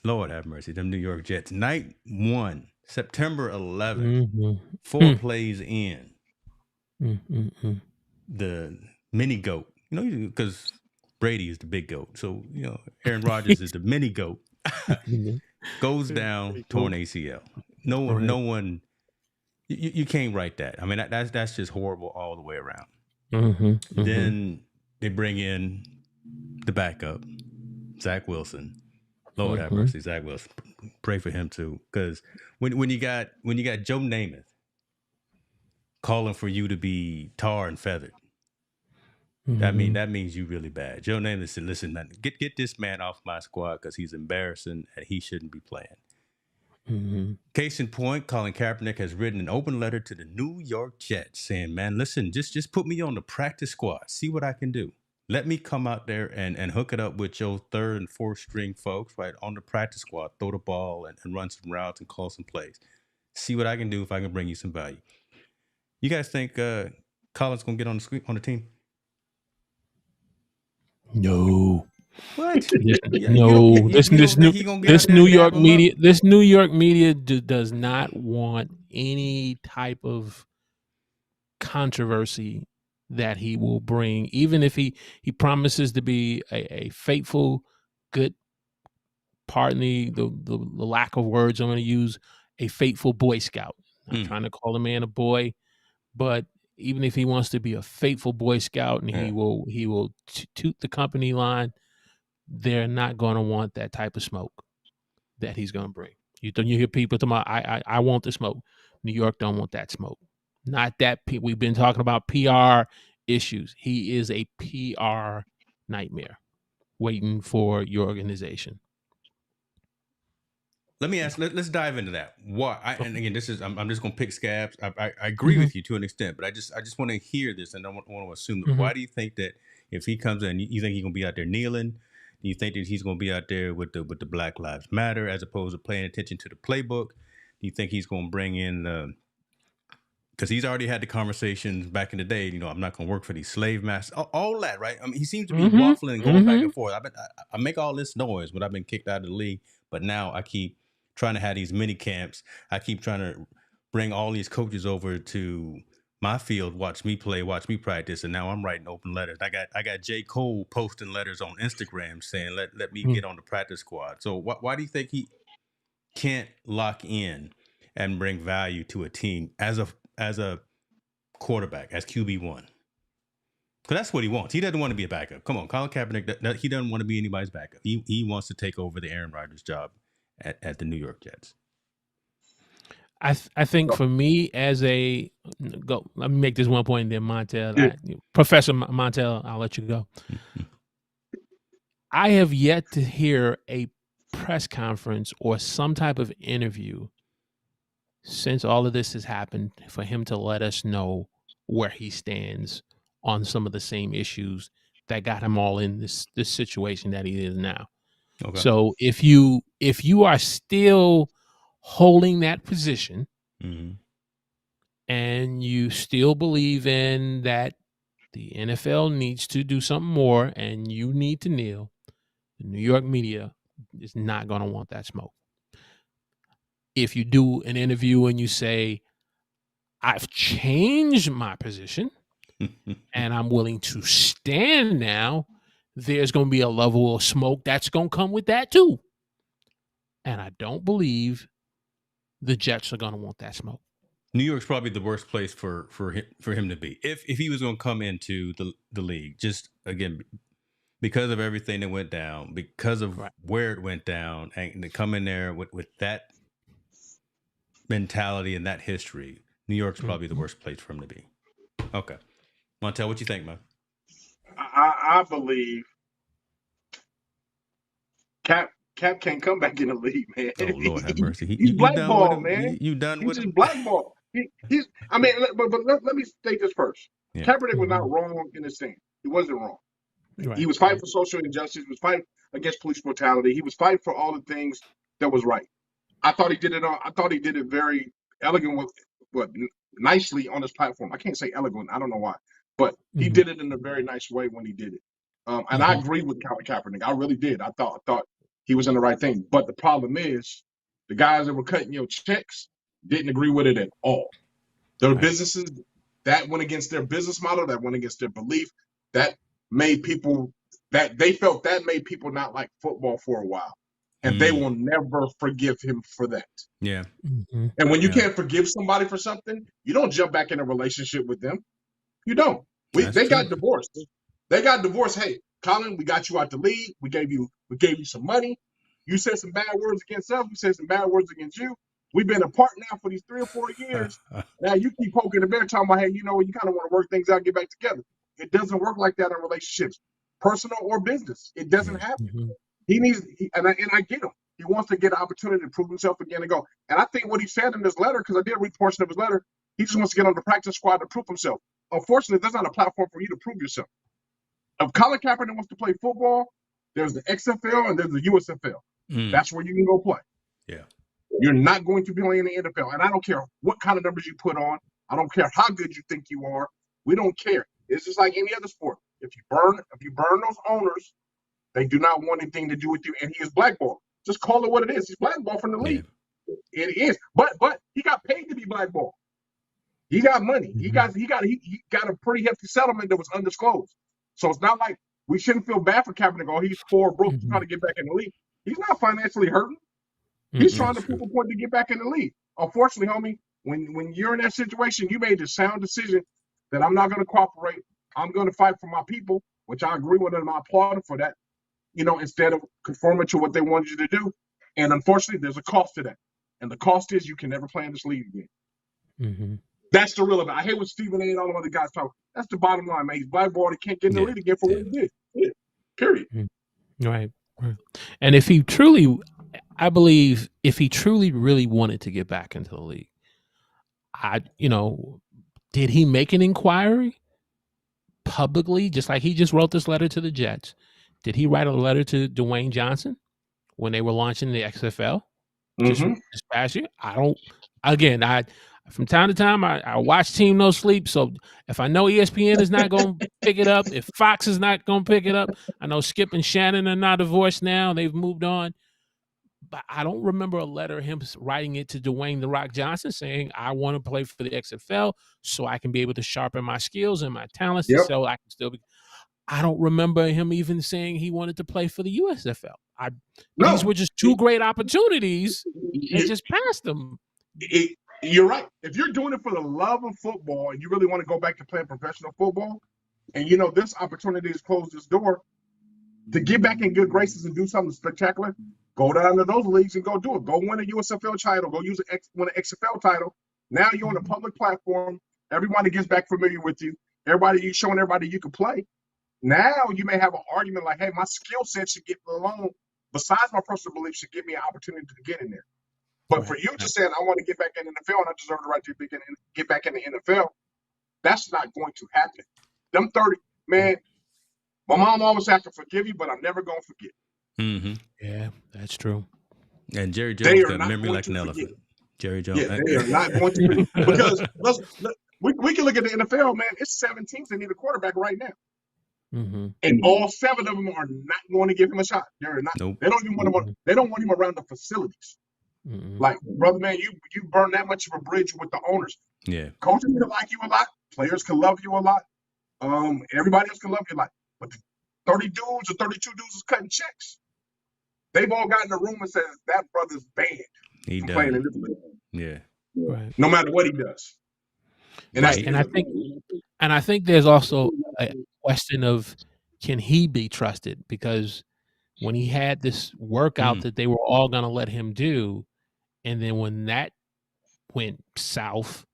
Lord have mercy, them New York Jets. Night 1, September 11th, 4 plays in. The mini GOAT, because Brady is the big GOAT. So, Aaron Rodgers is the mini GOAT. Goes down, torn ACL. No one, you can't write that. I mean, that's just horrible all the way around. Then they bring in the backup, Zach Wilson. Lord have mercy, Zach Wilson. Pray for him too, because when you got Joe Namath calling for you to be tar and feathered, that means you really bad. Joe Namath said, "Listen, get this man off my squad because he's embarrassing and he shouldn't be playing." Case in point, Colin Kaepernick has written an open letter to the New York Jets saying, "Man, listen, just put me on the practice squad. See what I can do. Let me come out there and hook it up with your 3rd and 4th string folks, right, on the practice squad, throw the ball and run some routes and call some plays. See what I can do if I can bring you some value." You guys think Colin's going to get on the team? No. What? No. This New York media does not want any type of controversy that he will bring, even if he promises to be a faithful, good, pardon the lack of words I'm going to use, a faithful Boy Scout. I'm trying to call a man a boy, but even if he wants to be a faithful Boy Scout and he will toot the company line, they're not going to want that type of smoke that he's going to bring. You hear people talking about, I want the smoke. New York don't want that smoke. Not that we've been talking about PR issues. He is a PR nightmare waiting for your organization. Let me ask. Let's dive into that. Why? And again, this is. I'm just going to pick scabs. I agree with you to an extent, but I just want to hear this, and I want to assume that. Why do you think that if he comes in, you think he's going to be out there kneeling? Do you think that he's going to be out there with the Black Lives Matter as opposed to paying attention to the playbook? Do you think he's going to bring in because he's already had the conversations back in the day, I'm not going to work for these slave masters, all that, right? I mean, he seems to be waffling and going back and forth. I make all this noise when I've been kicked out of the league, but now I keep trying to have these mini camps. I keep trying to bring all these coaches over to my field, watch me play, watch me practice, and now I'm writing open letters. I got J. Cole posting letters on Instagram saying, let me get on the practice squad. So why do you think he can't lock in and bring value to a team as a quarterback, as QB1? Because that's what he wants. He doesn't want to be a backup. Come on, Colin Kaepernick, he doesn't want to be anybody's backup. He wants to take over the Aaron Rodgers job at the New York Jets. I think for me let me make this one point, and then Montel, Professor Montel, I'll let you go. I have yet to hear a press conference or some type of interview since all of this has happened for him to let us know where he stands on some of the same issues that got him all in this situation that he is now. Okay. So if you are still holding that position, Mm-hmm. and you still believe in that the NFL needs to do something more and you need to kneel, the New York media is not going to want that smoke. If you do an interview and you say, I've changed my position and I'm willing to stand now, there's going to be a level of smoke that's going to come with that too. And I don't believe the Jets are going to want that smoke. New York's probably the worst place for him to be if he was going to come into the league. Just again, because of everything that went down, because of where it went down, and to come in there with that mentality and that history, New York's probably the worst place for him to be. Okay, Montel, what you think, man? I believe Cap can't come back in the league, man. Oh, Lord have mercy. He's blackballed, man. You done He's with just him? blackballed. I mean, but let me state this first. Yeah. Kaepernick was not wrong in this thing. He wasn't wrong. He was fighting for social injustice. He was fighting against police brutality. He was fighting for all the things that was right. I thought he did it very elegant nicely on his platform. I can't say elegant. I don't know why, but he did it in a very nice way when he did it. And I agree with Kaepernick. I really did. I thought he was in the right thing. But the problem is, the guys that were cutting your checks didn't agree with it at all. Their businesses, that went against their business model, that went against their belief, that made people made people not like football for a while. And they will never forgive him for that. Yeah. And when you can't forgive somebody for something, you don't jump back in a relationship with them. You don't. They got divorced. They got divorced. Hey, Colin, we got you out the league. We gave you some money. You said some bad words against us. We said some bad words against you. We've been apart now for these 3 or 4 years. Now you keep poking the bear, talking about, hey, you know, you kind of want to work things out, get back together. It doesn't work like that in relationships, personal or business. It doesn't happen. And I get him. He wants to get an opportunity to prove himself again and go. And I think what he said in this letter, because I did read a portion of his letter, he just wants to get on the practice squad to prove himself. Unfortunately, there's not a platform for you to prove yourself. If Colin Kaepernick wants to play football, there's the XFL and there's the USFL. That's where you can go play. Yeah. You're not going to be playing in the NFL. And I don't care what kind of numbers you put on. I don't care how good you think you are. We don't care. It's just like any other sport. If you burn those owners, they do not want anything to do with you. And he is blackballed. Just call it what it is. He's blackballed from the league. It is. But he got paid to be blackballed. He got money. He got a pretty hefty settlement that was undisclosed. So it's not like we shouldn't feel bad for Kaepernick. Oh, he's poor, broke, he's trying to get back in the league. He's not financially hurting. He's trying to prove a point to get back in the league. Unfortunately, homie, when you're in that situation, you made the sound decision that I'm not going to cooperate. I'm going to fight for my people, which I agree with him. I applaud him for that. You know, instead of conforming to what they wanted you to do. And unfortunately, there's a cost to that. And the cost is you can never play in this league again. That's the real of it. I hate what Stephen A. and all the other guys talk. That's the bottom line, man. He's blackballed. He can't get in the league again for what he did. Yeah. Period. Right. And if he truly, I believe, if he truly really wanted to get back into the league, did he make an inquiry publicly, just like he just wrote this letter to the Jets? Did he write a letter to Dwayne Johnson when they were launching the XFL this past year? From time to time, I watch Team No Sleep. So if I know ESPN is not going to pick it up, if Fox is not going to pick it up, I know Skip and Shannon are not divorced now. They've moved on. But I don't remember a letter, him writing it to Dwayne "The Rock" Johnson saying, I want to play for the XFL so I can be able to sharpen my skills and my talents so I can still be. I don't remember him even saying he wanted to play for the USFL. These were just two great opportunities and just passed them. You're right. If you're doing it for the love of football and you really want to go back to playing professional football, and this opportunity has closed this door to get back in good graces and do something spectacular, go down to those leagues and go do it. Go win a USFL title. Go win an XFL title. Now you're on a public platform. Everybody gets back familiar with you. You're showing everybody you can play. Now you may have an argument like, hey, my skill set should get alone. Besides my personal belief, should give me an opportunity to get in there. But for you just saying, I want to get back in the NFL and I deserve the right to get back in the NFL, that's not going to happen. Them 30, man, my mom always has to forgive you, but I'm never going to forget. Yeah, that's true. And Jerry They Jones are got not memory going like to an forget. elephant. Jerry Jones. Yeah, they are not going to forget. Because we can look at the NFL, man. It's 7 teams that need a quarterback right now. And all 7 of them are not going to give him a shot. They're not. Nope. They don't even want him. They don't want him around the facilities. Like, brother, man, you burn that much of a bridge with the owners. Yeah. Coaches can like you a lot. Players can love you a lot. Everybody else can love you a lot. But the 30 dudes or 32 dudes is cutting checks. They've all gotten a room and says that brother's banned from playing in this league. Yeah. Right. No matter what he does. And right. And I think there's also a question of, can he be trusted? Because when he had this workout that they were all going to let him do, and then when that went south,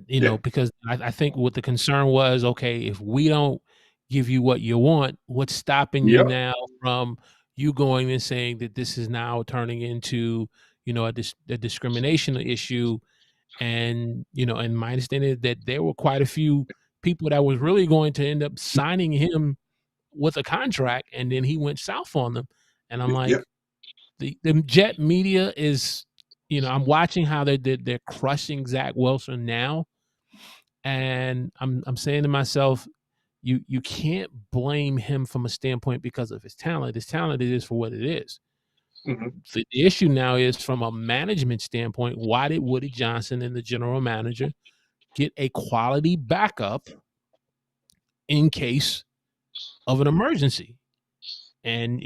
you know, because I think what the concern was, okay, if we don't give you what you want, what's stopping you now from you going and saying that this is now turning into, you know, a discrimination issue? And, you know, and my understanding is that there were quite a few people that was really going to end up signing him with a contract, and then he went south on them. And I'm like, the Jet media is, you know, I'm watching how they're crushing Zach Wilson now. And I'm saying to myself, you can't blame him from a standpoint because of his talent. His talent is for what it is. The issue now is from a management standpoint. Why did Woody Johnson and the general manager get a quality backup in case of an emergency? And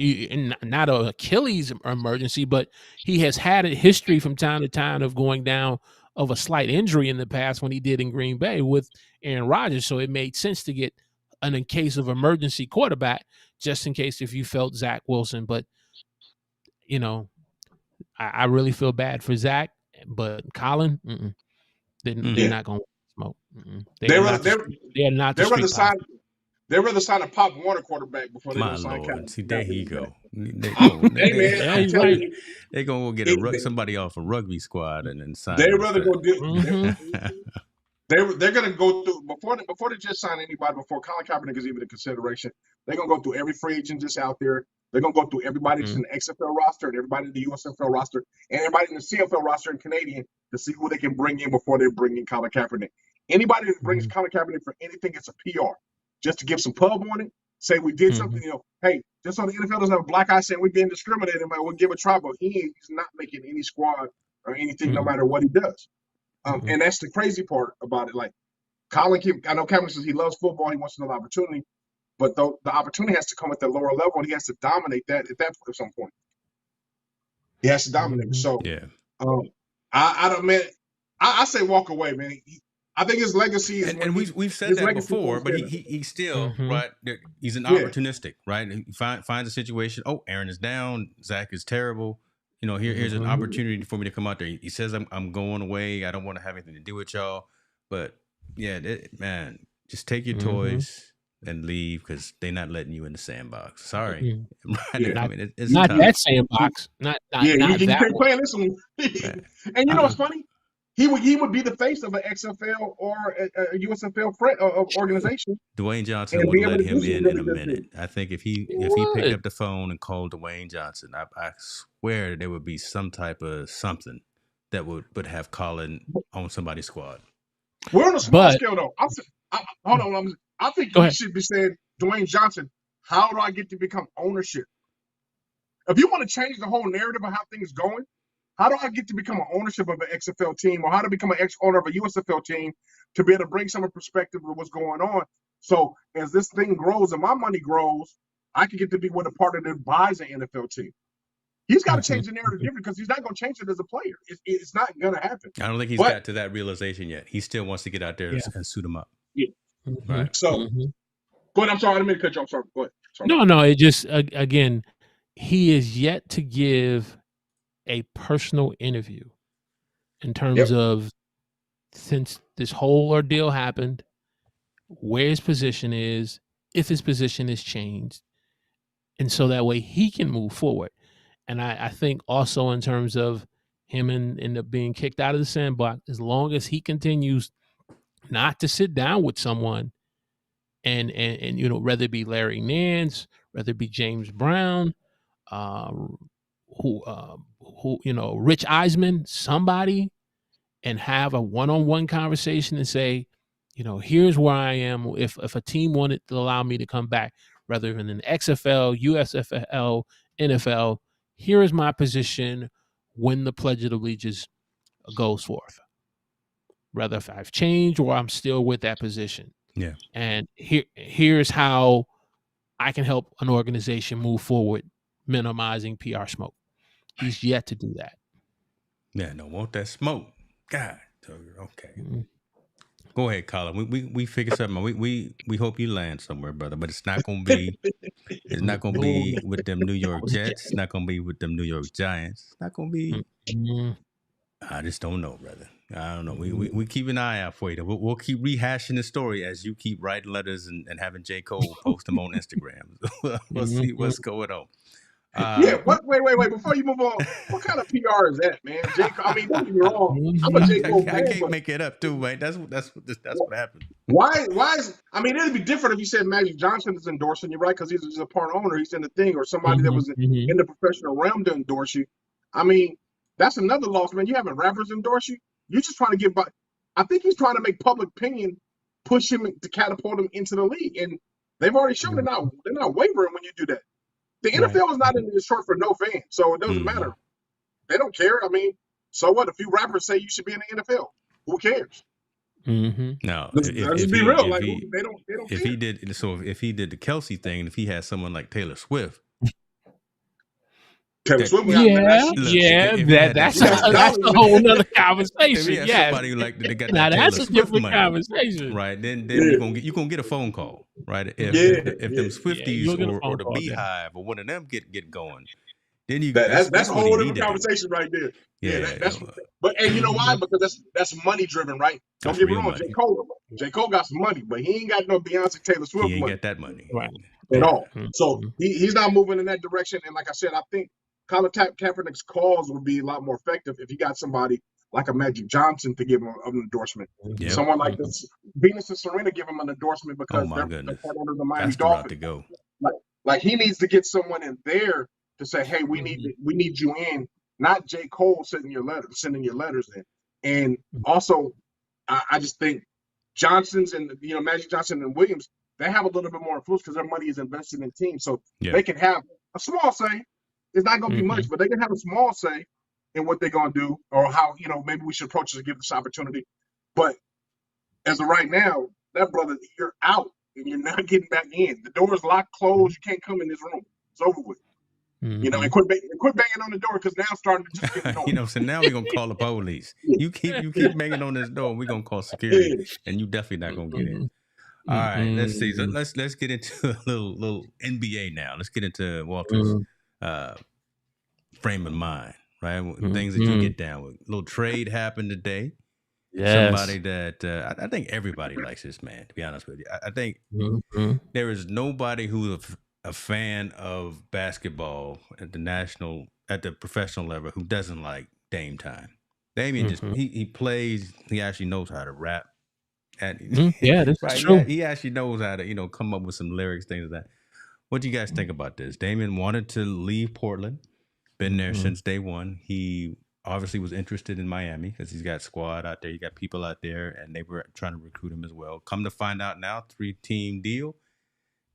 not an Achilles emergency, but he has had a history from time to time of going down of a slight injury in the past when he did in Green Bay with Aaron Rodgers. So it made sense to get an in case of emergency quarterback, just in case if you felt Zach Wilson. But, you know, I really feel bad for Zach, but Colin, they're not going to smoke. They are not the street guys. They'd rather sign a Pop Warner quarterback before they My sign Lord. See, there he go. They're Hey, going to get somebody off a rugby squad and then sign. They'd rather go do. They're going to go through before they just sign anybody. Before Colin Kaepernick is even a consideration, they're going to go through every free agent just out there. They're going to go through everybody that's in the XFL roster and everybody in the USFL roster and everybody in the CFL roster and Canadian to see who they can bring in before they bring in Colin Kaepernick. Anybody that brings Colin Kaepernick for anything, it's a PR. Just to give some pub on it, say we did something, you know, hey, just so the NFL doesn't have a black eye saying we're being discriminated, but we'll give a try, but he's not making any squad or anything, no matter what he does. And that's the crazy part about it. Like, Colin, I know Kaepernick says he loves football, he wants another opportunity, but the opportunity has to come at the lower level, and he has to dominate that at some point. He has to dominate. So, I don't, man, I say walk away, man. I think his legacy is, and we've said that before, but he still right. He's an opportunistic, right? He finds a situation. Oh, Aaron is down. Zach is terrible. You know, here's an opportunity for me to come out there. He says I'm going away. I don't want to have anything to do with y'all. But yeah, man, just take your toys and leave because they're not letting you in the sandbox. Sorry, right? I mean, it's not tough. that sandbox. Not you that can't play in this one. And you know what's funny? He would be the face of an XFL or a USFL organization. Dwayne Johnson would let him in a minute. I think if he picked up the phone and called Dwayne Johnson, I swear there would be some type of something that would have Colin on somebody's squad. We're on a small scale though. Hold on. I think you should be saying, Dwayne Johnson, how do I get to become ownership? If you want to change the whole narrative of how things going, how do I get to become an ownership of an XFL team, or how to become an owner of a USFL team to be able to bring some perspective of what's going on? So as this thing grows and my money grows, I can get to be with a partner that buys an NFL team. He's got to change the narrative different because he's not going to change it as a player. It's not going to happen. I don't think he's got to that realization yet. He still wants to get out there and suit him up. Yeah. Right. So, go ahead. I'm sorry. I didn't mean to cut you off. Sorry. Go ahead. Sorry. No. It just, again, he is yet to give a personal interview in terms of, since this whole ordeal happened, where his position is, if his position is changed, and so that way he can move forward. And I think also in terms of him end up being kicked out of the sandbox, as long as he continues not to sit down with someone and you know, whether it be Larry Nance, whether it be James Brown, Rich Eisman, somebody, and have a one-on-one conversation and say, here's where I am. If a team wanted to allow me to come back, rather than an XFL, USFL, NFL, here is my position when the Pledge of Allegiance goes forth. Rather if I've changed or I'm still with that position. Yeah. And here's how I can help an organization move forward, minimizing PR smoke. He's yet to do that. Yeah, don't want that smoke. God. Okay. Mm-hmm. Go ahead, Colin. We figure something out. We hope you land somewhere, brother. But it's not gonna be with them New York Jets. It's not gonna be with them New York Giants. It's not gonna be. I just don't know, brother. I don't know. We keep an eye out for you. We'll keep rehashing the story as you keep writing letters and having J. Cole post them on Instagram. We'll see what's going on. Wait. Before you move on, what kind of PR is that, man? Don't get me wrong. I'm a J. Cole fan. I can't make it up too, man. That's what happened. Why is it'd be different if you said Magic Johnson is endorsing you, right? Because he's a part owner, he's in the thing, or somebody that was in the professional realm to endorse you. That's another loss, man. You having rappers endorse you. You're just trying to get by. I think he's trying to make public opinion push him to catapult him into the league, and they've already shown they're not wavering when you do that. The NFL is not in the short for no fans, so it doesn't matter. They don't care. So what? A few rappers say you should be in the NFL. Who cares? No, let's be real. They don't if care. he did, so if he did the Kelsey thing, if he had someone like Taylor Swift. That's a whole nother conversation. If somebody like they got now that that's Taylor a different Swift conversation, right? Then you're gonna get a phone call, right? If them Swifties or the Beehive or one of them get going, then that's a whole different conversation right there. But you know why? Because that's money driven, right? Don't get me wrong, J. Cole got some money, but he ain't got no Beyonce, Taylor Swift money. He ain't money. got that money at all. So he's not moving in that direction. And like I said, I think Colin Kaepernick's cause would be a lot more effective if you got somebody like a Magic Johnson to give him an endorsement. Yep. Someone like this, Venus and Serena give him an endorsement because they're under the Miami Dolphins. To go. Like he needs to get someone in there to say, hey, we need you in, not J. Cole sending your letters in. And also, I just think Johnson's and Magic Johnson and Williams, they have a little bit more influence because their money is invested in teams, so they can have a small say. It's not going to be much, but they can have a small say in what they're going to do or how maybe we should approach this and give this opportunity. But as of right now, that brother, you're out and you're not getting back in. The door is locked, closed. You can't come in this room. It's over with. And quit banging on the door because now it's starting to just get annoying. So now we're gonna call the police. You keep banging on this door, we're gonna call security, and you definitely not gonna get in. All right, let's see. So let's get into a little NBA now. Let's get into Walter's frame of mind, right? Things that you get down with. A little trade happened today. Yes. Somebody that I think everybody likes this man. To be honest with you, I think there is nobody who's a fan of basketball at the professional level who doesn't like Dame time. Damian just he plays. He actually knows how to rap. And this is true. He actually knows how to come up with some lyrics, things like that. What do you guys think about this? Damian wanted to leave Portland. Been there since day one. He obviously was interested in Miami because he's got squad out there. You got people out there, and they were trying to recruit him as well. Come to find out now, 3-team deal.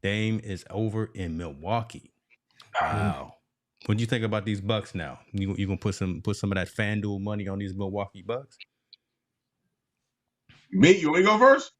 Dame is over in Milwaukee. Wow. What do you think about these Bucks now? You gonna put some of that FanDuel money on these Milwaukee Bucks? Me? You want me to go first?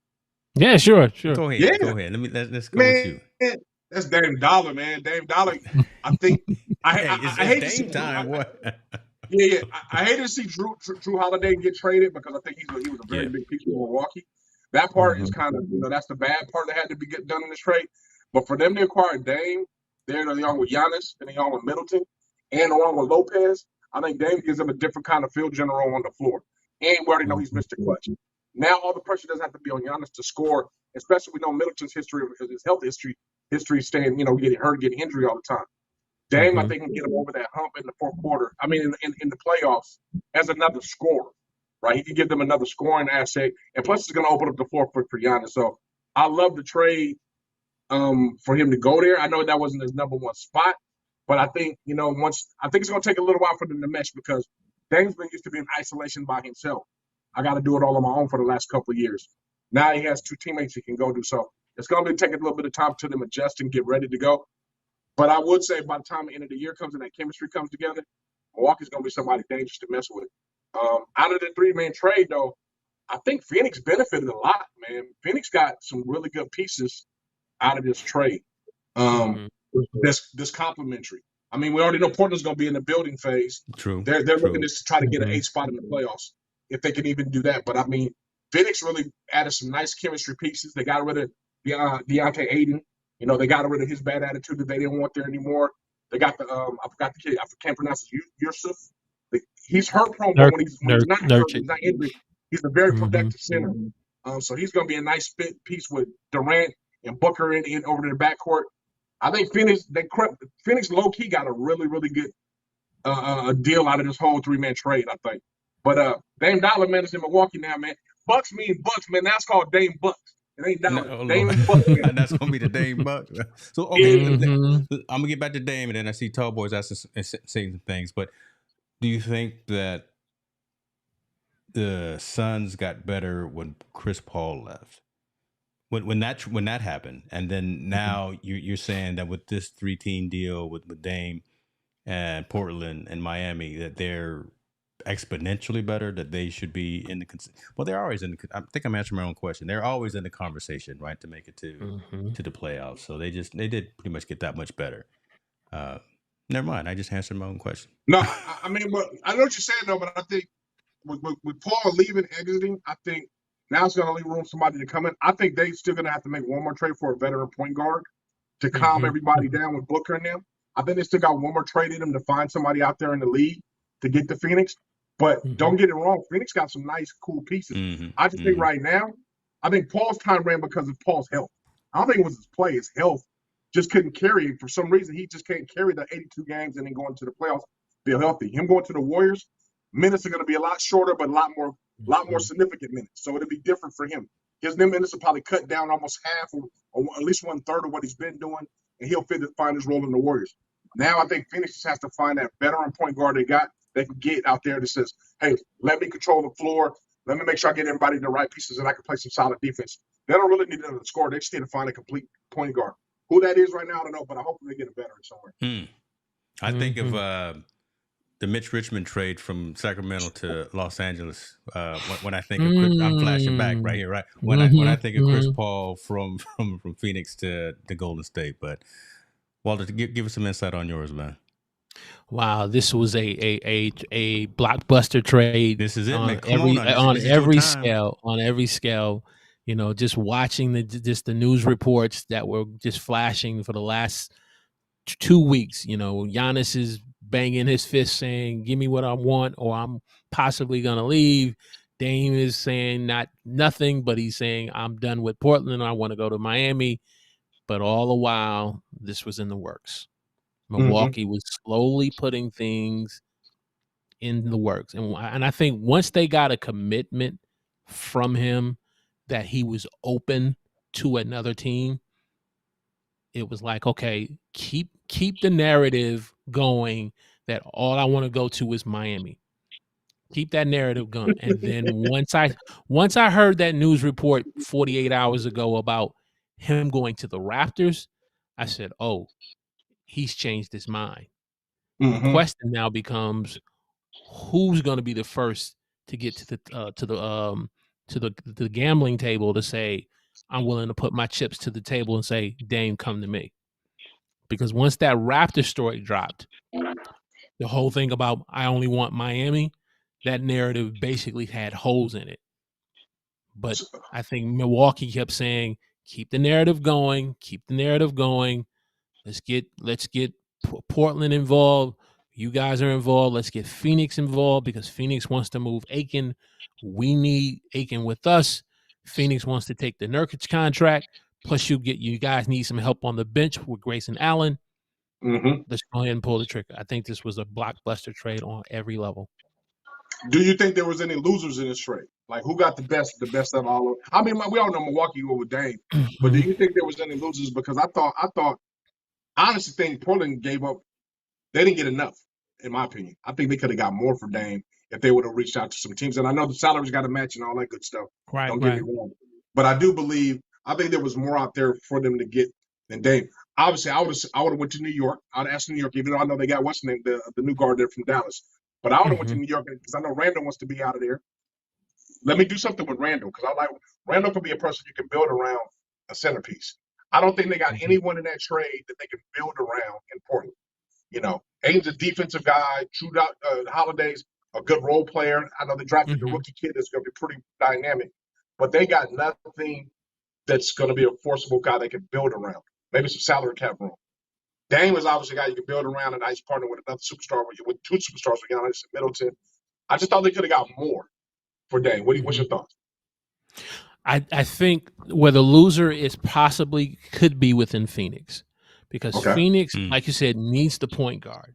Yeah, sure. Go ahead. Go ahead. Let's go with you. That's Dame Dollar, man. Dame Dollar. I think I hate to see time. What? I hate to see Drew Holiday get traded because I think he was a very big piece of Milwaukee. That part is kind of that's the bad part that had to be done in this trade. But for them to acquire Dame, they're along with Giannis and along with Middleton and along with Lopez. I think Dame gives them a different kind of field general on the floor. And we already know he's Mr. Clutch. Now all the pressure doesn't have to be on Giannis to score, especially we know Middleton's history, his health history staying, getting hurt, getting injury all the time. Dame, I think, can get him over that hump in the fourth quarter. I mean, in the playoffs as another scorer, right? He can give them another scoring asset, and plus it's going to open up the floor for Giannis. So I love the trade for him to go there. I know that wasn't his number one spot, But I think, I think it's going to take a little while for them to mesh because Dame's been used to be in isolation by himself. I got to do it all on my own for the last couple of years. Now he has two teammates he can go do. So it's going to take a little bit of time to them adjust and get ready to go. But I would say by the time the end of the year comes and that chemistry comes together, Milwaukee's going to be somebody dangerous to mess with. Out of the three-man trade, though, I think Phoenix benefited a lot, man. Phoenix got some really good pieces out of this trade. This complimentary. I mean, we already know Portland's going to be in the building phase. True. They're looking to try to get an 8 spot in the playoffs if they can even do that. But I mean, Phoenix really added some nice chemistry pieces. They got rid of Deontay Ayton. They got rid of his bad attitude that they didn't want there anymore. They got the I forgot the kid. I can't pronounce it. Yusuf. He's hurt prone, but when he's not hurt, he's not injured. He's a very productive center. So he's going to be a nice fit piece with Durant and Booker in over to the backcourt. I think Phoenix low-key got a really, really good deal out of this whole three-man trade, I think. But Dame Dollar, man, is in Milwaukee now, man. Bucks mean Bucks, man. That's called Dame Bucks. It ain't Dollar. Dame Bucks. That's going to be the Dame Bucks. So, okay, I'm going to get back to Dame, and then I see Tall Boys saying some things. But do you think that the Suns got better when Chris Paul left? When that happened, and then now you're saying that with this 3-team deal with Dame and Portland and Miami, that they're exponentially better, that they should be in the they're always in the. I think I'm answering my own question. They're always in the conversation, right, to make it to the playoffs. So they did pretty much get that much better. Never mind, I just answered my own question. No, I mean, I know what you're saying though, but I think with Paul leaving, exiting, I think. Now it's going to leave room for somebody to come in. I think they're still going to have to make one more trade for a veteran point guard to calm everybody down with Booker and them. I think they still got one more trade in them to find somebody out there in the league to get to Phoenix. But don't get it wrong. Phoenix got some nice, cool pieces. I just think right now, I think Paul's time ran because of Paul's health. I don't think it was his play. His health just couldn't carry it. For some reason, he just can't carry the 82 games and then go into the playoffs, feel healthy. Him going to the Warriors, minutes are going to be a lot shorter, but a lot more significant minutes. So it'll be different for him. His minutes will probably cut down almost half or at least 1/3 of what he's been doing, and he'll find his role in the Warriors. Now I think Phoenix just has to find that veteran point guard they can get out there that says, hey, let me control the floor. Let me make sure I get everybody the right pieces and I can play some solid defense. They don't really need another score. They just need to find a complete point guard. Who that is right now, I don't know, but I hope they get a veteran somewhere. I think of the Mitch Richmond trade from Sacramento to Los Angeles. When I think of Chris, I'm flashing back right here, right? When I think of Chris Paul from Phoenix to Golden State. But Walter, give us some insight on yours, man. Wow, this was a blockbuster trade. This is it, man. On every scale. Just watching the news reports that were just flashing for the last 2 weeks. Giannis is banging his fist saying, give me what I want or I'm possibly going to leave. Dame is saying nothing, but he's saying, I'm done with Portland. I want to go to Miami. But all the while, this was in the works. Milwaukee was slowly putting things in the works. And I think once they got a commitment from him that he was open to another team, it was like, okay, keep the narrative going that all I want to go to is Miami. Keep that narrative going. And then once I heard that news report 48 hours ago about him going to the Raptors, I said, oh, he's changed his mind. The question now becomes, who's going to be the first to get to the gambling table to say, I'm willing to put my chips to the table and say, Dame, come to me. Because once that Raptor story dropped, the whole thing about I only want Miami, that narrative basically had holes in it. But I think Milwaukee kept saying, keep the narrative going. Let's get Portland involved. You guys are involved. Let's get Phoenix involved because Phoenix wants to move Aiken. We need Aiken with us. Phoenix wants to take the Nurkic contract. Plus, you guys need some help on the bench with Grayson Allen. Let's go ahead and pull the trigger. I think this was a blockbuster trade on every level. Do you think there was any losers in this trade? Like, who got the best of all of it? I mean, we all know Milwaukee go with Dame, but do you think there was any losers? Because I honestly think Portland gave up they didn't get enough, in my opinion. I think they could have got more for Dame if they would have reached out to some teams. And I know the salaries got to match and all that good stuff. Right, Don't get me wrong. But I do believe, I think there was more out there for them to get than Dame. Obviously, I would have went to New York. I'd asked New York, even though I know they got what's the name, the new guard there from Dallas. But I would have went to New York because I know Randall wants to be out of there. Let me do something with Randall because I like Randall could be a person you can build around a centerpiece. I don't think they got anyone in that trade that they can build around in Portland. You know, Aiden's a defensive guy. True Holiday's a good role player. I know they drafted the rookie kid that's going to be pretty dynamic, but they got nothing that's going to be a forcible guy they can build around. Maybe some salary cap room. Dame is obviously a guy you can build around, and nice partner with another superstar, with two superstars, with Giannis and Middleton. I just thought they could have got more for Dame. What's your thoughts? I think where the loser is possibly could be within Phoenix, because Phoenix, like you said, needs the point guard,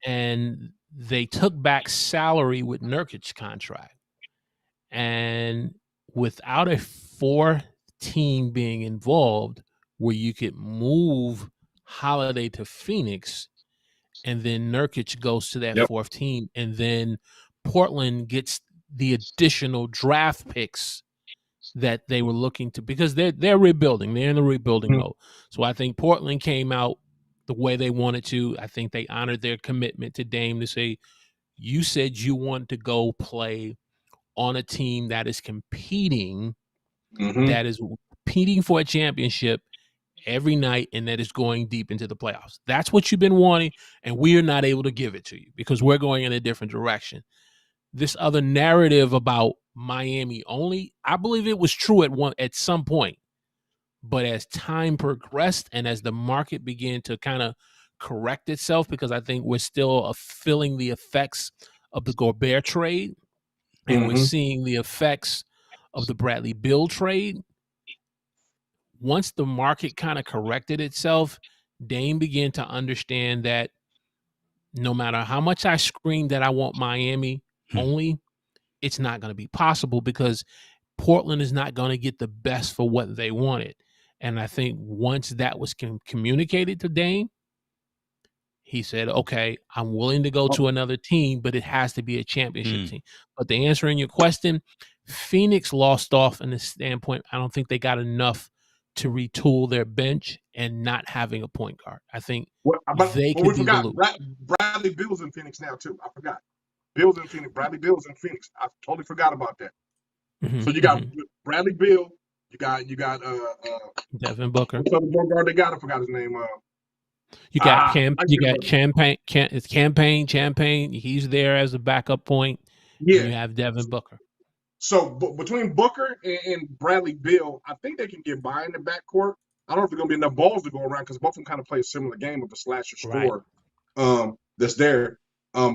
and they took back salary with Nurkic's contract, and without a fourth team being involved, where you could move Holiday to Phoenix, and then Nurkic goes to that fourth team, and then Portland gets the additional draft picks that they were looking to, because they're rebuilding. They're in the rebuilding mode. So I think Portland came out the way they wanted to. I think they honored their commitment to Dame to say, you said you want to go play on a team that is competing, for a championship every night, and that is going deep into the playoffs. That's what you've been wanting, and we are not able to give it to you because we're going in a different direction. This other narrative about Miami only, I believe it was true at some point, but as time progressed and as the market began to kind of correct itself, because I think we're still feeling the effects of the Gobert trade, and we're seeing the effects of the Bradley Beal trade. Once the market kind of corrected itself, Dame began to understand that no matter how much I scream that I want Miami only, it's not going to be possible because Portland is not going to get the best for what they wanted. And I think once that was communicated to Dame, he said, okay, I'm willing to go to another team, but it has to be a championship team. But to answer in your question, Phoenix lost off in the standpoint, I don't think they got enough to retool their bench and not having a point guard. I think they could be the loser. Bradley Beal's in Phoenix now, too. I forgot. Bill's in Phoenix. Bradley Beal's in Phoenix. I totally forgot about that. So you got Bradley Beal. You got Devin Booker. What's the other point guard they got? I forgot his name. You got Champagne. He's there as a backup point. Yeah. And you have Devin Booker. So between Booker and Bradley Beal, I think they can get by in the backcourt. I don't know if there's going to be enough balls to go around because both of them kind of play a similar game of a slasher score that's there. I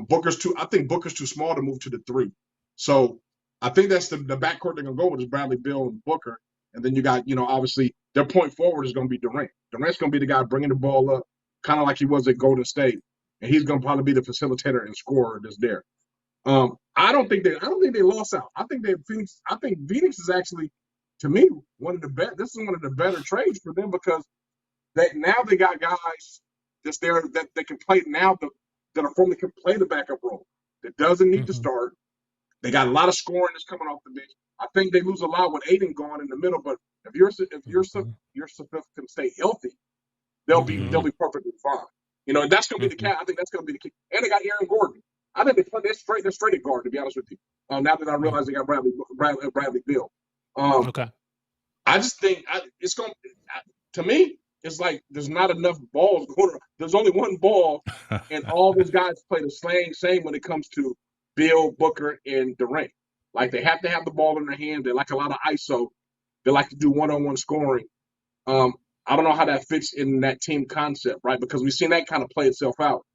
think Booker's too small to move to the 3. So I think that's the backcourt they're going to go with is Bradley Beal and Booker. And then you got, obviously their point forward is going to be Durant. Durant's going to be the guy bringing the ball up, kind of like he was at Golden State. And he's going to probably be the facilitator and scorer that's there. I don't think they lost out. I think Phoenix is actually, to me, one of the best. This is one of the better trades for them because now they got guys that's there that they can play now that are formally can play the backup role. That doesn't need to start. They got a lot of scoring that's coming off the bench. I think they lose a lot with Aiden gone in the middle, but if your Smith can stay healthy, they'll be perfectly fine. And that's going to be the cat. I think that's going to be the key. And they got Aaron Gordon. I think they're straight at guard, to be honest with you. Now that I realize they got Bradley Beal. I just think it's going to me, it's like there's not enough balls going around. There's only one ball, and all those guys play the same when it comes to Beal, Booker, and Durant. Like they have to have the ball in their hand. They like a lot of ISO. They like to do one-on-one scoring. I don't know how that fits in that team concept, right? Because we've seen that kind of play itself out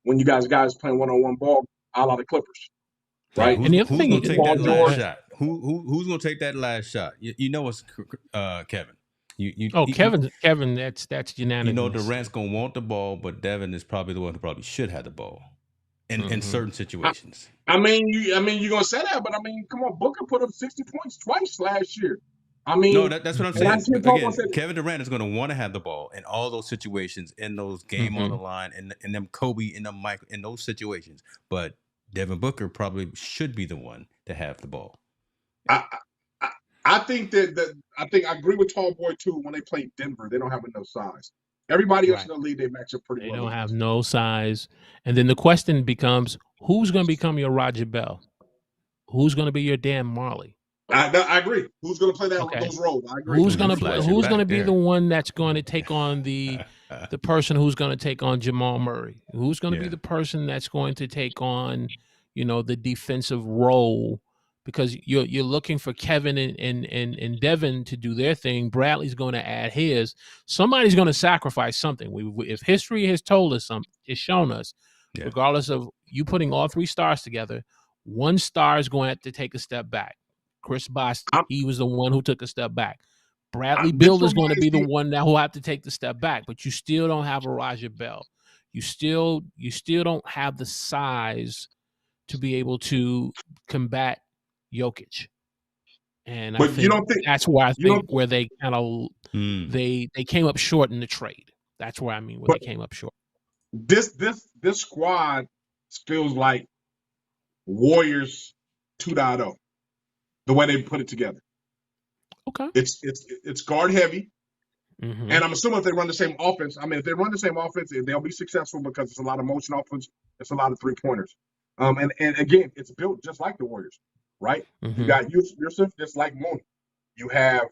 when you guys playing one-on-one ball, a la the Clippers, right? Who's going to take that last shot? Who's going to take that last shot? You know it's Kevin. Kevin, that's unanimous. Durant's going to want the ball, but Devin is probably the one who probably should have the ball in certain situations. You're going to say that, but come on, Booker put up 60 points twice last year. I mean, No, that's what I'm and I saying. see But Paul said again, it. Kevin Durant is going to want to have the ball in all those situations, in those game on the line, and them Kobe, in them Michael, in those situations. But Devin Booker probably should be the one to have the ball. I, I, I think that I agree with Tall Boy too. When they play Denver, they don't have enough size. Everybody else Right. in the league, they match up pretty They well. don't have against. no size. And then the question becomes, who's going to become your Roger Bell? Who's going to be your Dan Marley? I agree. Who's going to play Okay. those roles? I agree. Who's Ooh, you going to play? flashing Who's going to back be there. the one that's going to take on the person who's going to take on Jamal Murray? Who's going to be Yeah. the person that's going to take on, the defensive role? Because you're looking for Kevin and Devin to do their thing. Bradley's going to add his. Somebody's going to sacrifice something. If history has told us something, it's shown us, Yeah. regardless of you putting all three stars together, one star is going to have to take a step back. Chris Bosh, he was the one who took a step back. Bradley Beal is going to be the one that will have to take the step back, but you still don't have a Raja Bell. You still don't have the size to be able to combat Jokic. And But I think you don't think that's where I you think don't, where they kind of they came up short in the trade. That's where I mean where they came up short. this squad feels like Warriors 2.0. The way they put it together. Okay. It's guard heavy. Mm-hmm. And I'm assuming if they run the same offense, I mean, if they run the same offense, they'll be successful because it's a lot of motion offense. It's a lot of 3-pointers. And again, it's built just like the Warriors, right? Mm-hmm. You got Yusuf just like Mooney. You have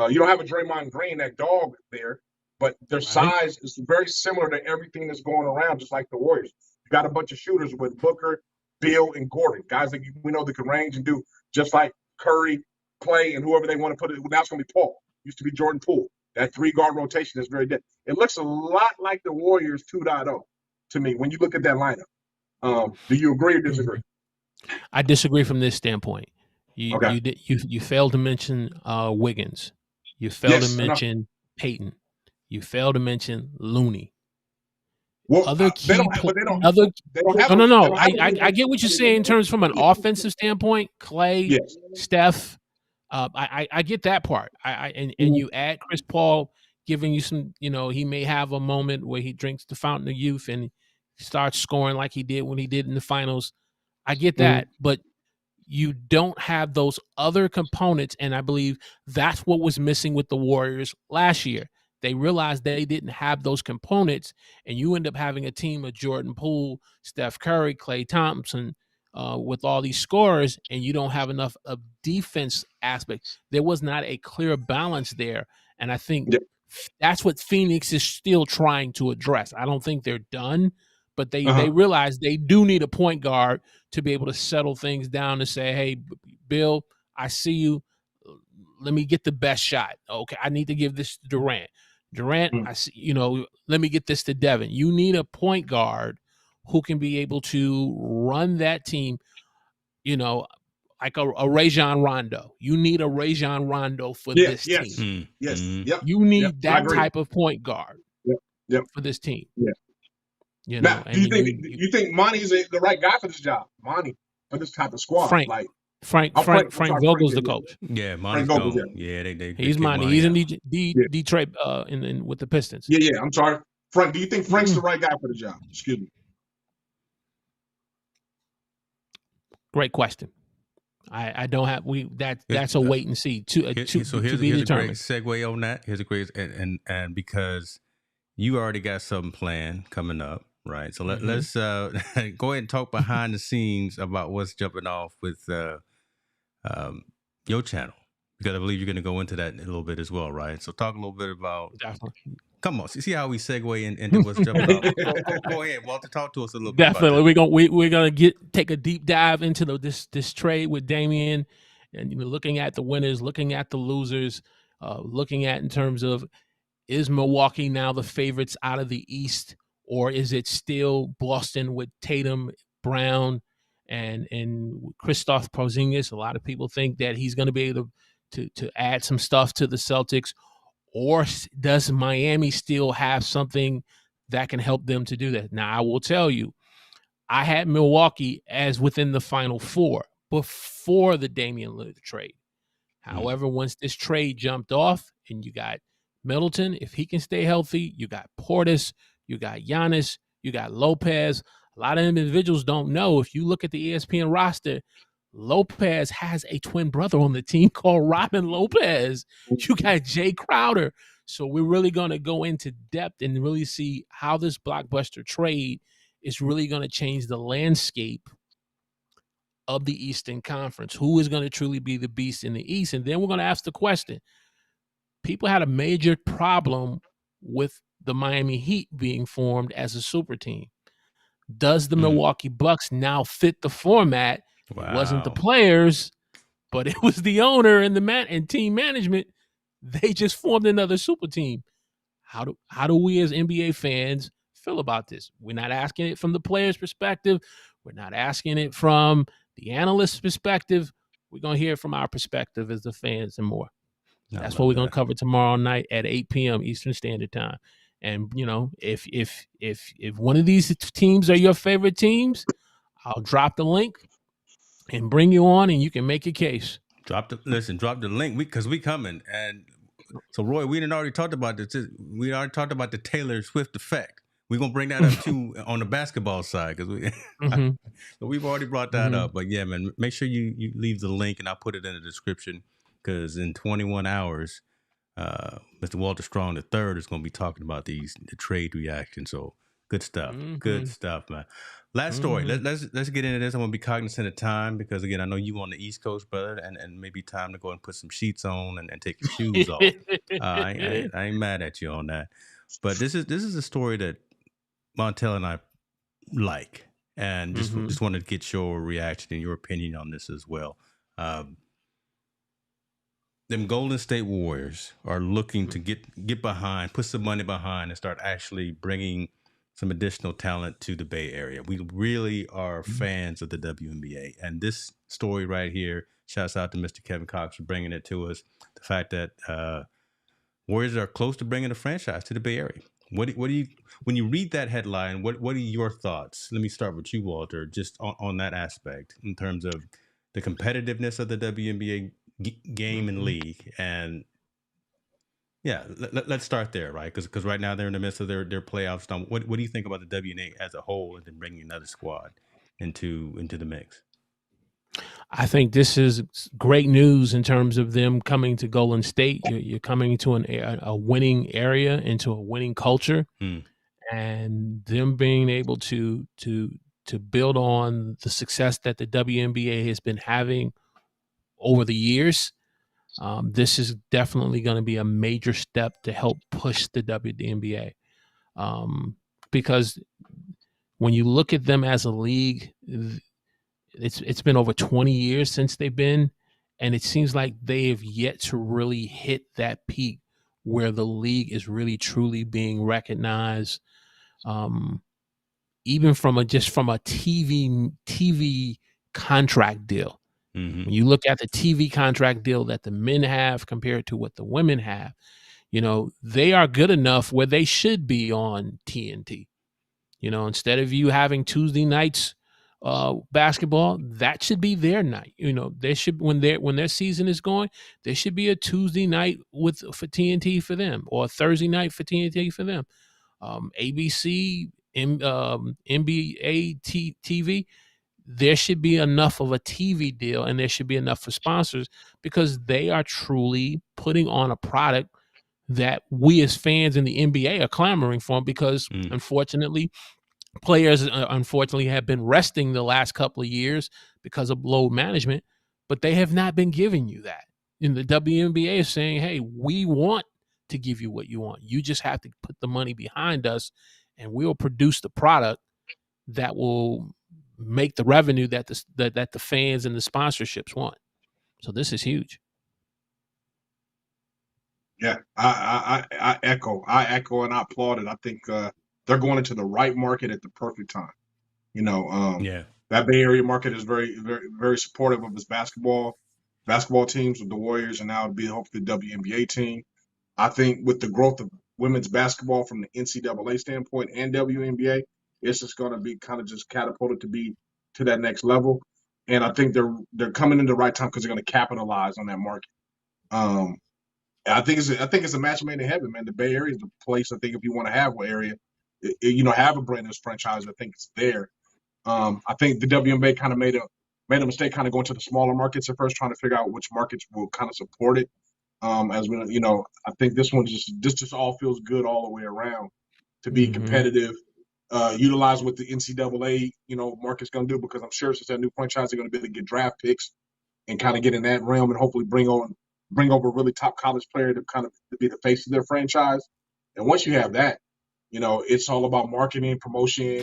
you don't have a Draymond Green, that dog there, but their size is very similar to everything that's going around, just like the Warriors. You got a bunch of shooters with Booker, Beal, and Gordon, guys that we know that can range and do just like Curry, Clay, and whoever they want to put it. Now it's going to be Paul. Used to be Jordan Poole. That 3-guard rotation is very dead. It looks a lot like the Warriors 2.0 to me when you look at that lineup. Do you agree or disagree? I disagree from this standpoint. You failed to mention Wiggins. You failed to mention Peyton. You failed to mention Looney. Well, other key I get what you're saying in terms from an offensive standpoint. Clay, Steph, I get that part. And you add Chris Paul, giving you some, he may have a moment where he drinks the fountain of youth and starts scoring like he did when he did in the finals. I get that, but you don't have those other components, and I believe that's what was missing with the Warriors last year. They realized they didn't have those components, and you end up having a team of Jordan Poole, Steph Curry, Klay Thompson, with all these scorers, and you don't have enough of defense aspect. There was not a clear balance there, and I think that's what Phoenix is still trying to address. I don't think they're done, but they realize they do need a point guard to be able to settle things down and say, hey, Bill, I see you. Let me get the best shot. Okay, I need to give this to Durant. I see, let me get this to Devin. You need a point guard who can be able to run that team, like a Rajon Rondo. You need a Rajon Rondo for this team. You need that type of point guard for this team. Now, do you think Monty's the right guy for this job? Monty, for this type of squad. Frank Vogel's the coach. Yeah, Monty's gone. Yeah, he's Monty. He's in Detroit with the Pistons. Yeah. I'm sorry, Frank. Do you think Frank's the right guy for the job? Excuse me. Great question. I don't have that's a wait and see to be determined. Here's a great segue on that. Here's a great and because you already got something planned coming up. Right, so let's go ahead and talk behind the scenes about what's jumping off with your channel, because I believe you're going to go into that in a little bit as well, right? So talk a little bit about. Definitely. Come on, see how we segue into what's jumping off. Go ahead, Walter. Talk to us a little bit. Definitely, we're gonna take a deep dive into this trade with Damian, and looking at the winners, looking at the losers, looking at in terms of, is Milwaukee now the favorites out of the East? Or is it still Boston with Tatum, Brown, and Kristaps Porzingis? A lot of people think that he's going to be able to add some stuff to the Celtics. Or does Miami still have something that can help them to do that? Now, I will tell you, I had Milwaukee as within the Final Four before the Damian Lillard trade. However, once this trade jumped off and you got Middleton, if he can stay healthy, you got Portis, you got Giannis, you got Lopez. A lot of individuals don't know. If you look at the ESPN roster, Lopez has a twin brother on the team called Robin Lopez. You got Jay Crowder. So we're really going to go into depth and really see how this blockbuster trade is really going to change the landscape of the Eastern Conference. Who is going to truly be the beast in the East? And then we're going to ask the question. People had a major problem with the Miami Heat being formed as a super team. Does the Milwaukee Bucks now fit the format? Wow. It wasn't the players, but it was the owner and and team management. They just formed another super team. How do we as NBA fans feel about this? We're not asking it from the players' perspective. We're not asking it from the analyst's perspective. We're going to hear it from our perspective as the fans and more. That's what we're going to cover tomorrow night at 8 p.m. Eastern Standard Time. And, you know, if one of these teams are your favorite teams, I'll drop the link and bring you on and you can make your case. Drop the link because we coming. And so, Roy, we didn't already talked about this. We already talked about the Taylor Swift effect. We're going to bring that up too on the basketball side because so we've already brought that up. But yeah, man, make sure you leave the link and I'll put it in the description because in 21 hours, Mr. Walter Strong III is going to be talking about the trade reaction. So good stuff. Good stuff, man. Last story. Let's get into this. I'm going to be cognizant of time because, again, I know you on the East Coast, brother, and maybe time to go and put some sheets on and take your shoes off. I ain't mad at you on that. But this is a story that Montel and I like, and just wanted to get your reaction and your opinion on this as well. Them Golden State Warriors are looking to get behind, put some money behind, and start actually bringing some additional talent to the Bay Area. We really are fans of the WNBA, and this story right here, shouts out to Mr. Kevin Cox for bringing it to us. The fact that Warriors are close to bringing a franchise to the Bay Area. What do you when you read that headline? What are your thoughts? Let me start with you, Walter, just on that aspect in terms of the competitiveness of the WNBA game and league, and yeah, let's start there, right? Because right now they're in the midst of their playoffs. What do you think about the WNBA as a whole, and then bringing another squad into the mix? I think this is great news in terms of them coming to Golden State. You're coming to a winning area, into a winning culture, and them being able to build on the success that the WNBA has been having over the years. This is definitely going to be a major step to help push the WNBA, because when you look at them as a league, it's been over 20 years since they've been, and it seems like they have yet to really hit that peak where the league is really truly being recognized, even from a TV contract deal. When you look at the TV contract deal that the men have compared to what the women have, you know, they are good enough where they should be on TNT. You know, instead of you having Tuesday nights basketball, that should be their night. You know, they should, when their season is going, there should be a Tuesday night for TNT for them, or a Thursday night for TNT for them. ABC, NBA TV, there should be enough of a TV deal, and there should be enough for sponsors, because they are truly putting on a product that we as fans in the NBA are clamoring for, because unfortunately, players unfortunately have been resting the last couple of years because of load management, but they have not been giving you that. And the WNBA is saying, hey, we want to give you what you want. You just have to put the money behind us, and we'll produce the product that will make the revenue that the fans and the sponsorships want. So this is huge. Yeah, I echo and I applaud it. I think they're going into the right market at the perfect time. You know, that Bay Area market is very, very, very supportive of its basketball teams, with the Warriors, and now it'll be hopefully the WNBA team. I think with the growth of women's basketball from the NCAA standpoint and WNBA, it's just going to be kind of just catapulted to be to that next level. And I think they're coming in the right time because they're going to capitalize on that market. I think it's a match made in heaven, man. The Bay Area is the place. I think if you want to have one area, have a brand new franchise. I think it's there. I think the WNBA kind of made a mistake, kind of going to the smaller markets at first, trying to figure out which markets will kind of support it. As we, I think this just all feels good all the way around to be competitive. Utilize what the NCAA, market's going to do, because I'm sure since that new franchise, they're going to be able to get draft picks and kind of get in that realm and hopefully bring over a really top college player to kind of to be the face of their franchise. And once you have that, it's all about marketing, promotion,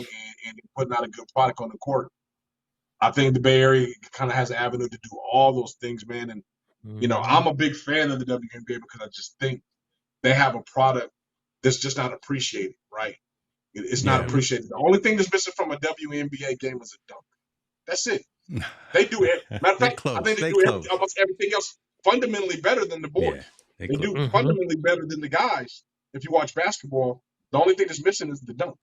and putting out a good product on the court. I think the Bay Area kind of has an avenue to do all those things, man. And, I'm a big fan of the WNBA because I just think they have a product that's just not appreciated, right? It's not appreciated. The only thing that's missing from a WNBA game is a dunk. That's it. They do it. Matter of fact, I think they do almost everything else fundamentally better than the boys. Yeah, they do fundamentally better than the guys. If you watch basketball, the only thing that's missing is the dunk.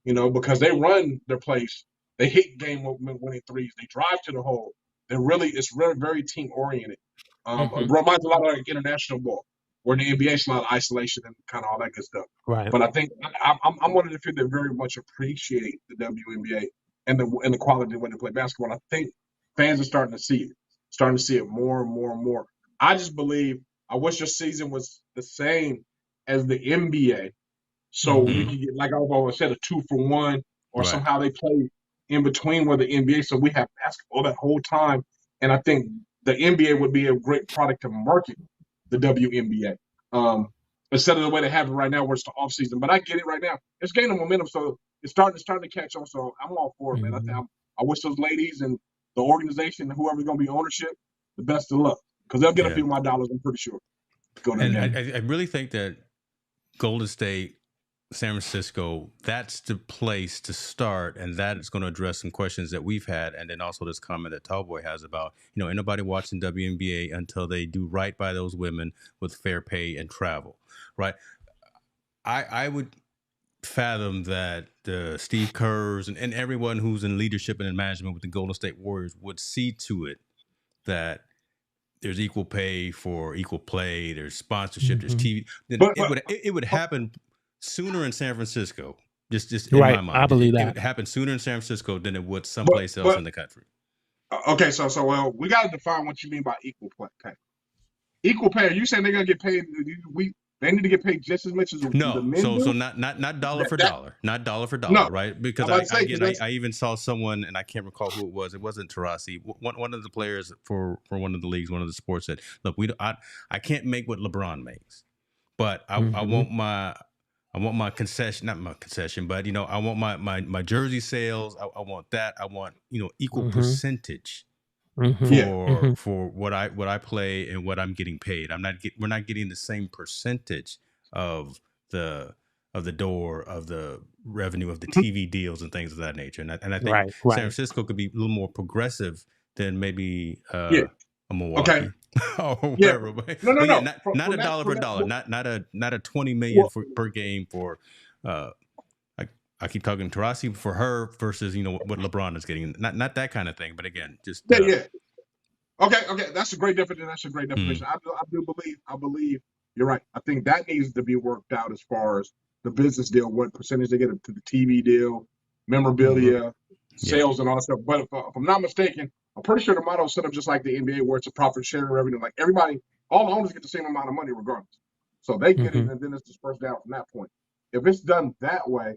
Because they run their plays. They hit game-winning threes. They drive to the hole. It's really very team-oriented. It reminds a lot of like international ball, where in the NBA it's a lot of isolation and kind of all that good stuff. Right. But I think I'm one of the few that very much appreciate the WNBA and the quality when they play basketball. And I think fans are starting to see it more and more and more. I just believe, I wish your season was the same as the NBA, so we could get, like I've always said, a 2-for-1, or somehow they play in between with the NBA, so we have basketball that whole time. And I think the NBA would be a great product to market the WNBA, instead of the way they have it right now, where it's the off season. But I get it right now; it's gaining momentum, so it's starting to catch on. So I'm all for it, man. I wish those ladies and the organization and whoever's going to be ownership the best of luck, because they'll get a few of my dollars. I'm pretty sure. And I really think that Golden State, San Francisco, that's the place to start, and that is going to address some questions that we've had, and then also this comment that Tallboy has about, ain't nobody watching WNBA until they do right by those women with fair pay and travel, right? I would fathom that Steve Kerr's and everyone who's in leadership and in management with the Golden State Warriors would see to it that there's equal pay for equal play, there's sponsorship, there's TV. It would happen sooner in San Francisco. Just in my mind, I believe that it would happen sooner in San Francisco than it would someplace else in the country. Okay, so we got to define what you mean by equal pay. Equal pay? Are you saying they're gonna get paid? They need to get paid just as much as the men do? So not dollar for dollar, not dollar for dollar, right? Because I even saw someone, and I can't recall who it was. It wasn't Tarasi. One of the players for one of the leagues, one of the sports said, "Look, I can't make what LeBron makes, but I want my concession, not my concession, but I want my jersey sales. I want that. I want equal percentage for what I play and what I'm getting paid. We're not getting the same percentage of the door of the revenue of the TV deals and things of that nature. And I think San Francisco could be a little more progressive than maybe a Milwaukee. Okay. Or wherever. No. Not a dollar for dollar. Not a $20 million per game for. I keep talking Tarasi for her versus what LeBron is getting. Not that kind of thing, but again, just Okay. That's a great definition. I believe you're right. I think that needs to be worked out as far as the business deal, what percentage they get to the TV deal, memorabilia, sales, and all that stuff. But if I'm not mistaken, I'm pretty sure the model is set up just like the NBA, where it's a profit sharing revenue. Like all the owners get the same amount of money regardless. So they get it, and then it's dispersed out from that point. If it's done that way,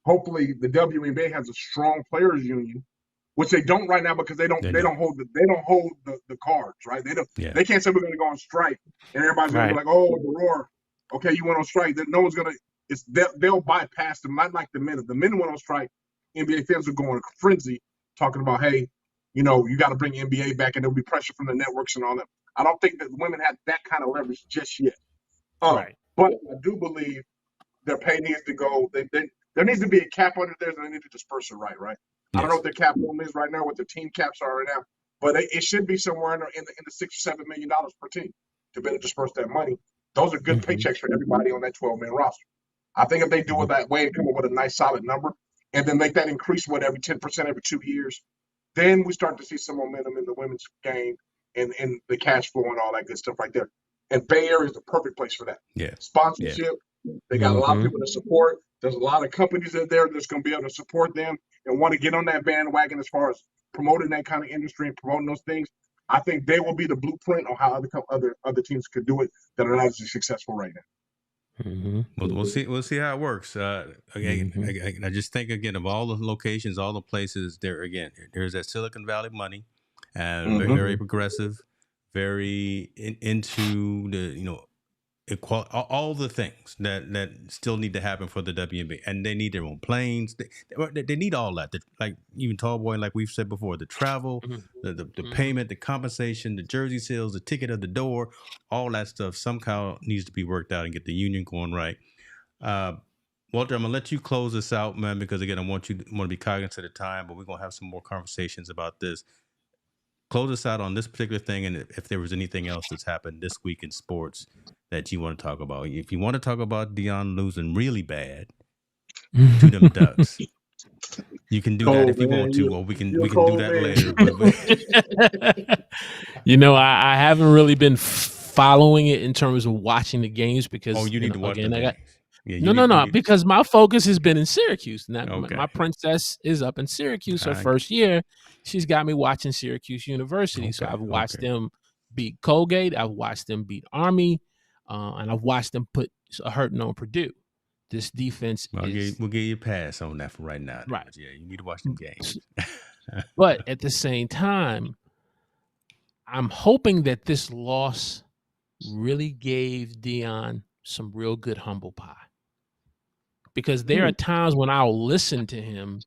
hopefully the WNBA has a strong players union, which they don't right now, because they don't hold the cards, right? They can't say we're going to go on strike, and everybody's going to be like, oh, the roar. Okay, you went on strike. Then no one's going to. They'll bypass them. Not like the men. If the men went on strike, NBA fans would go on a frenzy talking about, hey, you got to bring NBA back, and there'll be pressure from the networks and all that. I don't think that women have that kind of leverage just yet. But I do believe their pay needs to go. There needs to be a cap under there, and they need to disperse it right? Yes. I don't know what their cap room is right now, what their team caps are right now, but it should be somewhere in the $6 or $7 million per team to be able to disperse that money. Those are good paychecks for everybody on that 12-man roster. I think if they do it that way and come up with a nice solid number, and then make that increase every 10% every 2 years, then we start to see some momentum in the women's game and the cash flow and all that good stuff right there. And Bay Area is the perfect place for that. Yeah. Sponsorship. They got a lot of people to support. There's a lot of companies that there that's going to be able to support them and want to get on that bandwagon as far as promoting that kind of industry and promoting those things. I think they will be the blueprint on how other teams could do it that are not as successful right now. We'll see how it works. Again, I just think again of all the locations, all the places there. Again, there's that Silicon Valley money, and very progressive, very into the all the things that still need to happen for the WNBA, and they need their own planes. They need all that. Like even Tallboy, like we've said before, the travel, the payment, the compensation, the jersey sales, the ticket of the door, all that stuff somehow needs to be worked out and get the union going right. Walter, I'm gonna let you close this out, man, because again, I want to be cognizant of the time, but we're gonna have some more conversations about this. Close us out on this particular thing, and if there was anything else that's happened this week in sports that you want to talk about. If you want to talk about Deion losing really bad to them Ducks, you can do that if you want to, or we can do that later. I haven't really been following it in terms of watching the games because you need to watch the games. Because my focus has been in Syracuse. Now, my princess is up in Syracuse. Her first year, she's got me watching Syracuse University. So I've watched them beat Colgate. I've watched them beat Army. And I've watched them put a hurting on Purdue. This defense we'll give you a pass on that for right now. Right. Yeah, you need to watch them games. But at the same time, I'm hoping that this loss really gave Deion some real good humble pie. Because there are times when I'll listen to him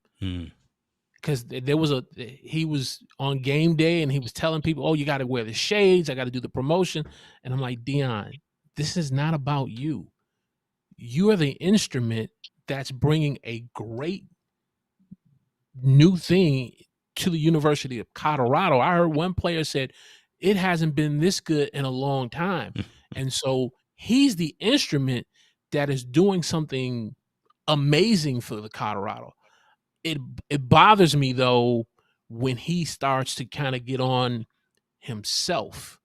because he was on game day and he was telling people, oh, you got to wear the shades. I got to do the promotion. And I'm like, Deion, this is not about you. You are the instrument that's bringing a great new thing to the University of Colorado. I heard one player said, it hasn't been this good in a long time. And so he's the instrument that is doing something amazing for the Colorado. It bothers me, though, when he starts to kind of get on himself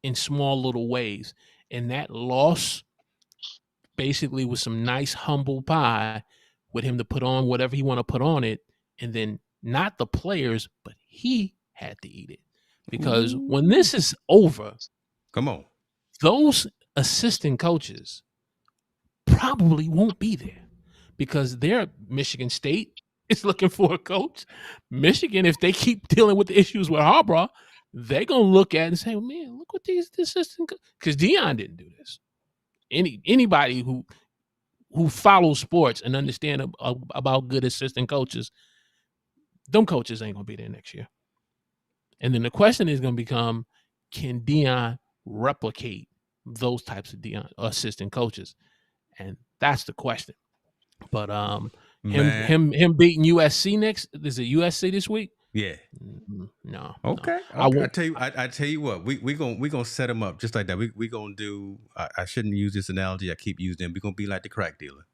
in small little ways. And that loss basically was some nice humble pie with him to put on whatever he want to put on it. And then not the players, but he had to eat it. Because when this is over, come on, those assistant coaches probably won't be there because they're Michigan State is looking for a coach. Michigan, if they keep dealing with the issues with Harbaugh, they're going to look at it and say, well, man, look what these assistant coaches, because Deion didn't do this. Anybody who follows sports and understand about good assistant coaches, them coaches ain't going to be there next year. And then the question is going to become, can Deion replicate those types of Deion assistant coaches? And that's the question. But him beating USC next, is it USC this week? Yeah. No. Okay. No. I tell you what, we gonna set him up just like that. We gonna do. I shouldn't use this analogy. I keep using it. We gonna be like the crack dealer.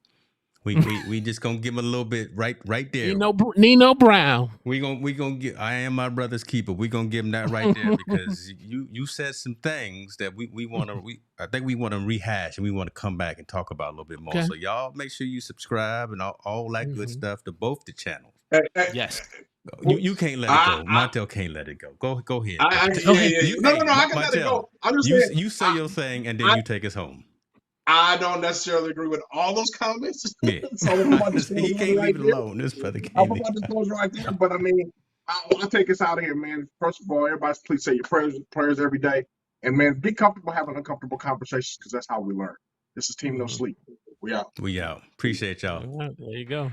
We just gonna give him a little bit right there. Nino Brown. We gonna get. I am my brother's keeper. We gonna give him that right there because you said some things that I think we want to rehash and we want to come back and talk about a little bit more. Okay. So y'all make sure you subscribe and all that good stuff to both the channels. Yes. You can't let it go. Montel can't let it go. Go ahead. No, I can let it go. I'm just saying. You say your thing and then you take us home. I don't necessarily agree with all those comments. Yeah. So he can't leave it alone. This brother can't. I'm about to close right there, but I mean, I'll take us out of here, man. First of all, everybody please say your prayers every day. And man, be comfortable having uncomfortable conversations because that's how we learn. This is Team No Sleep. We out. Appreciate y'all. There you go.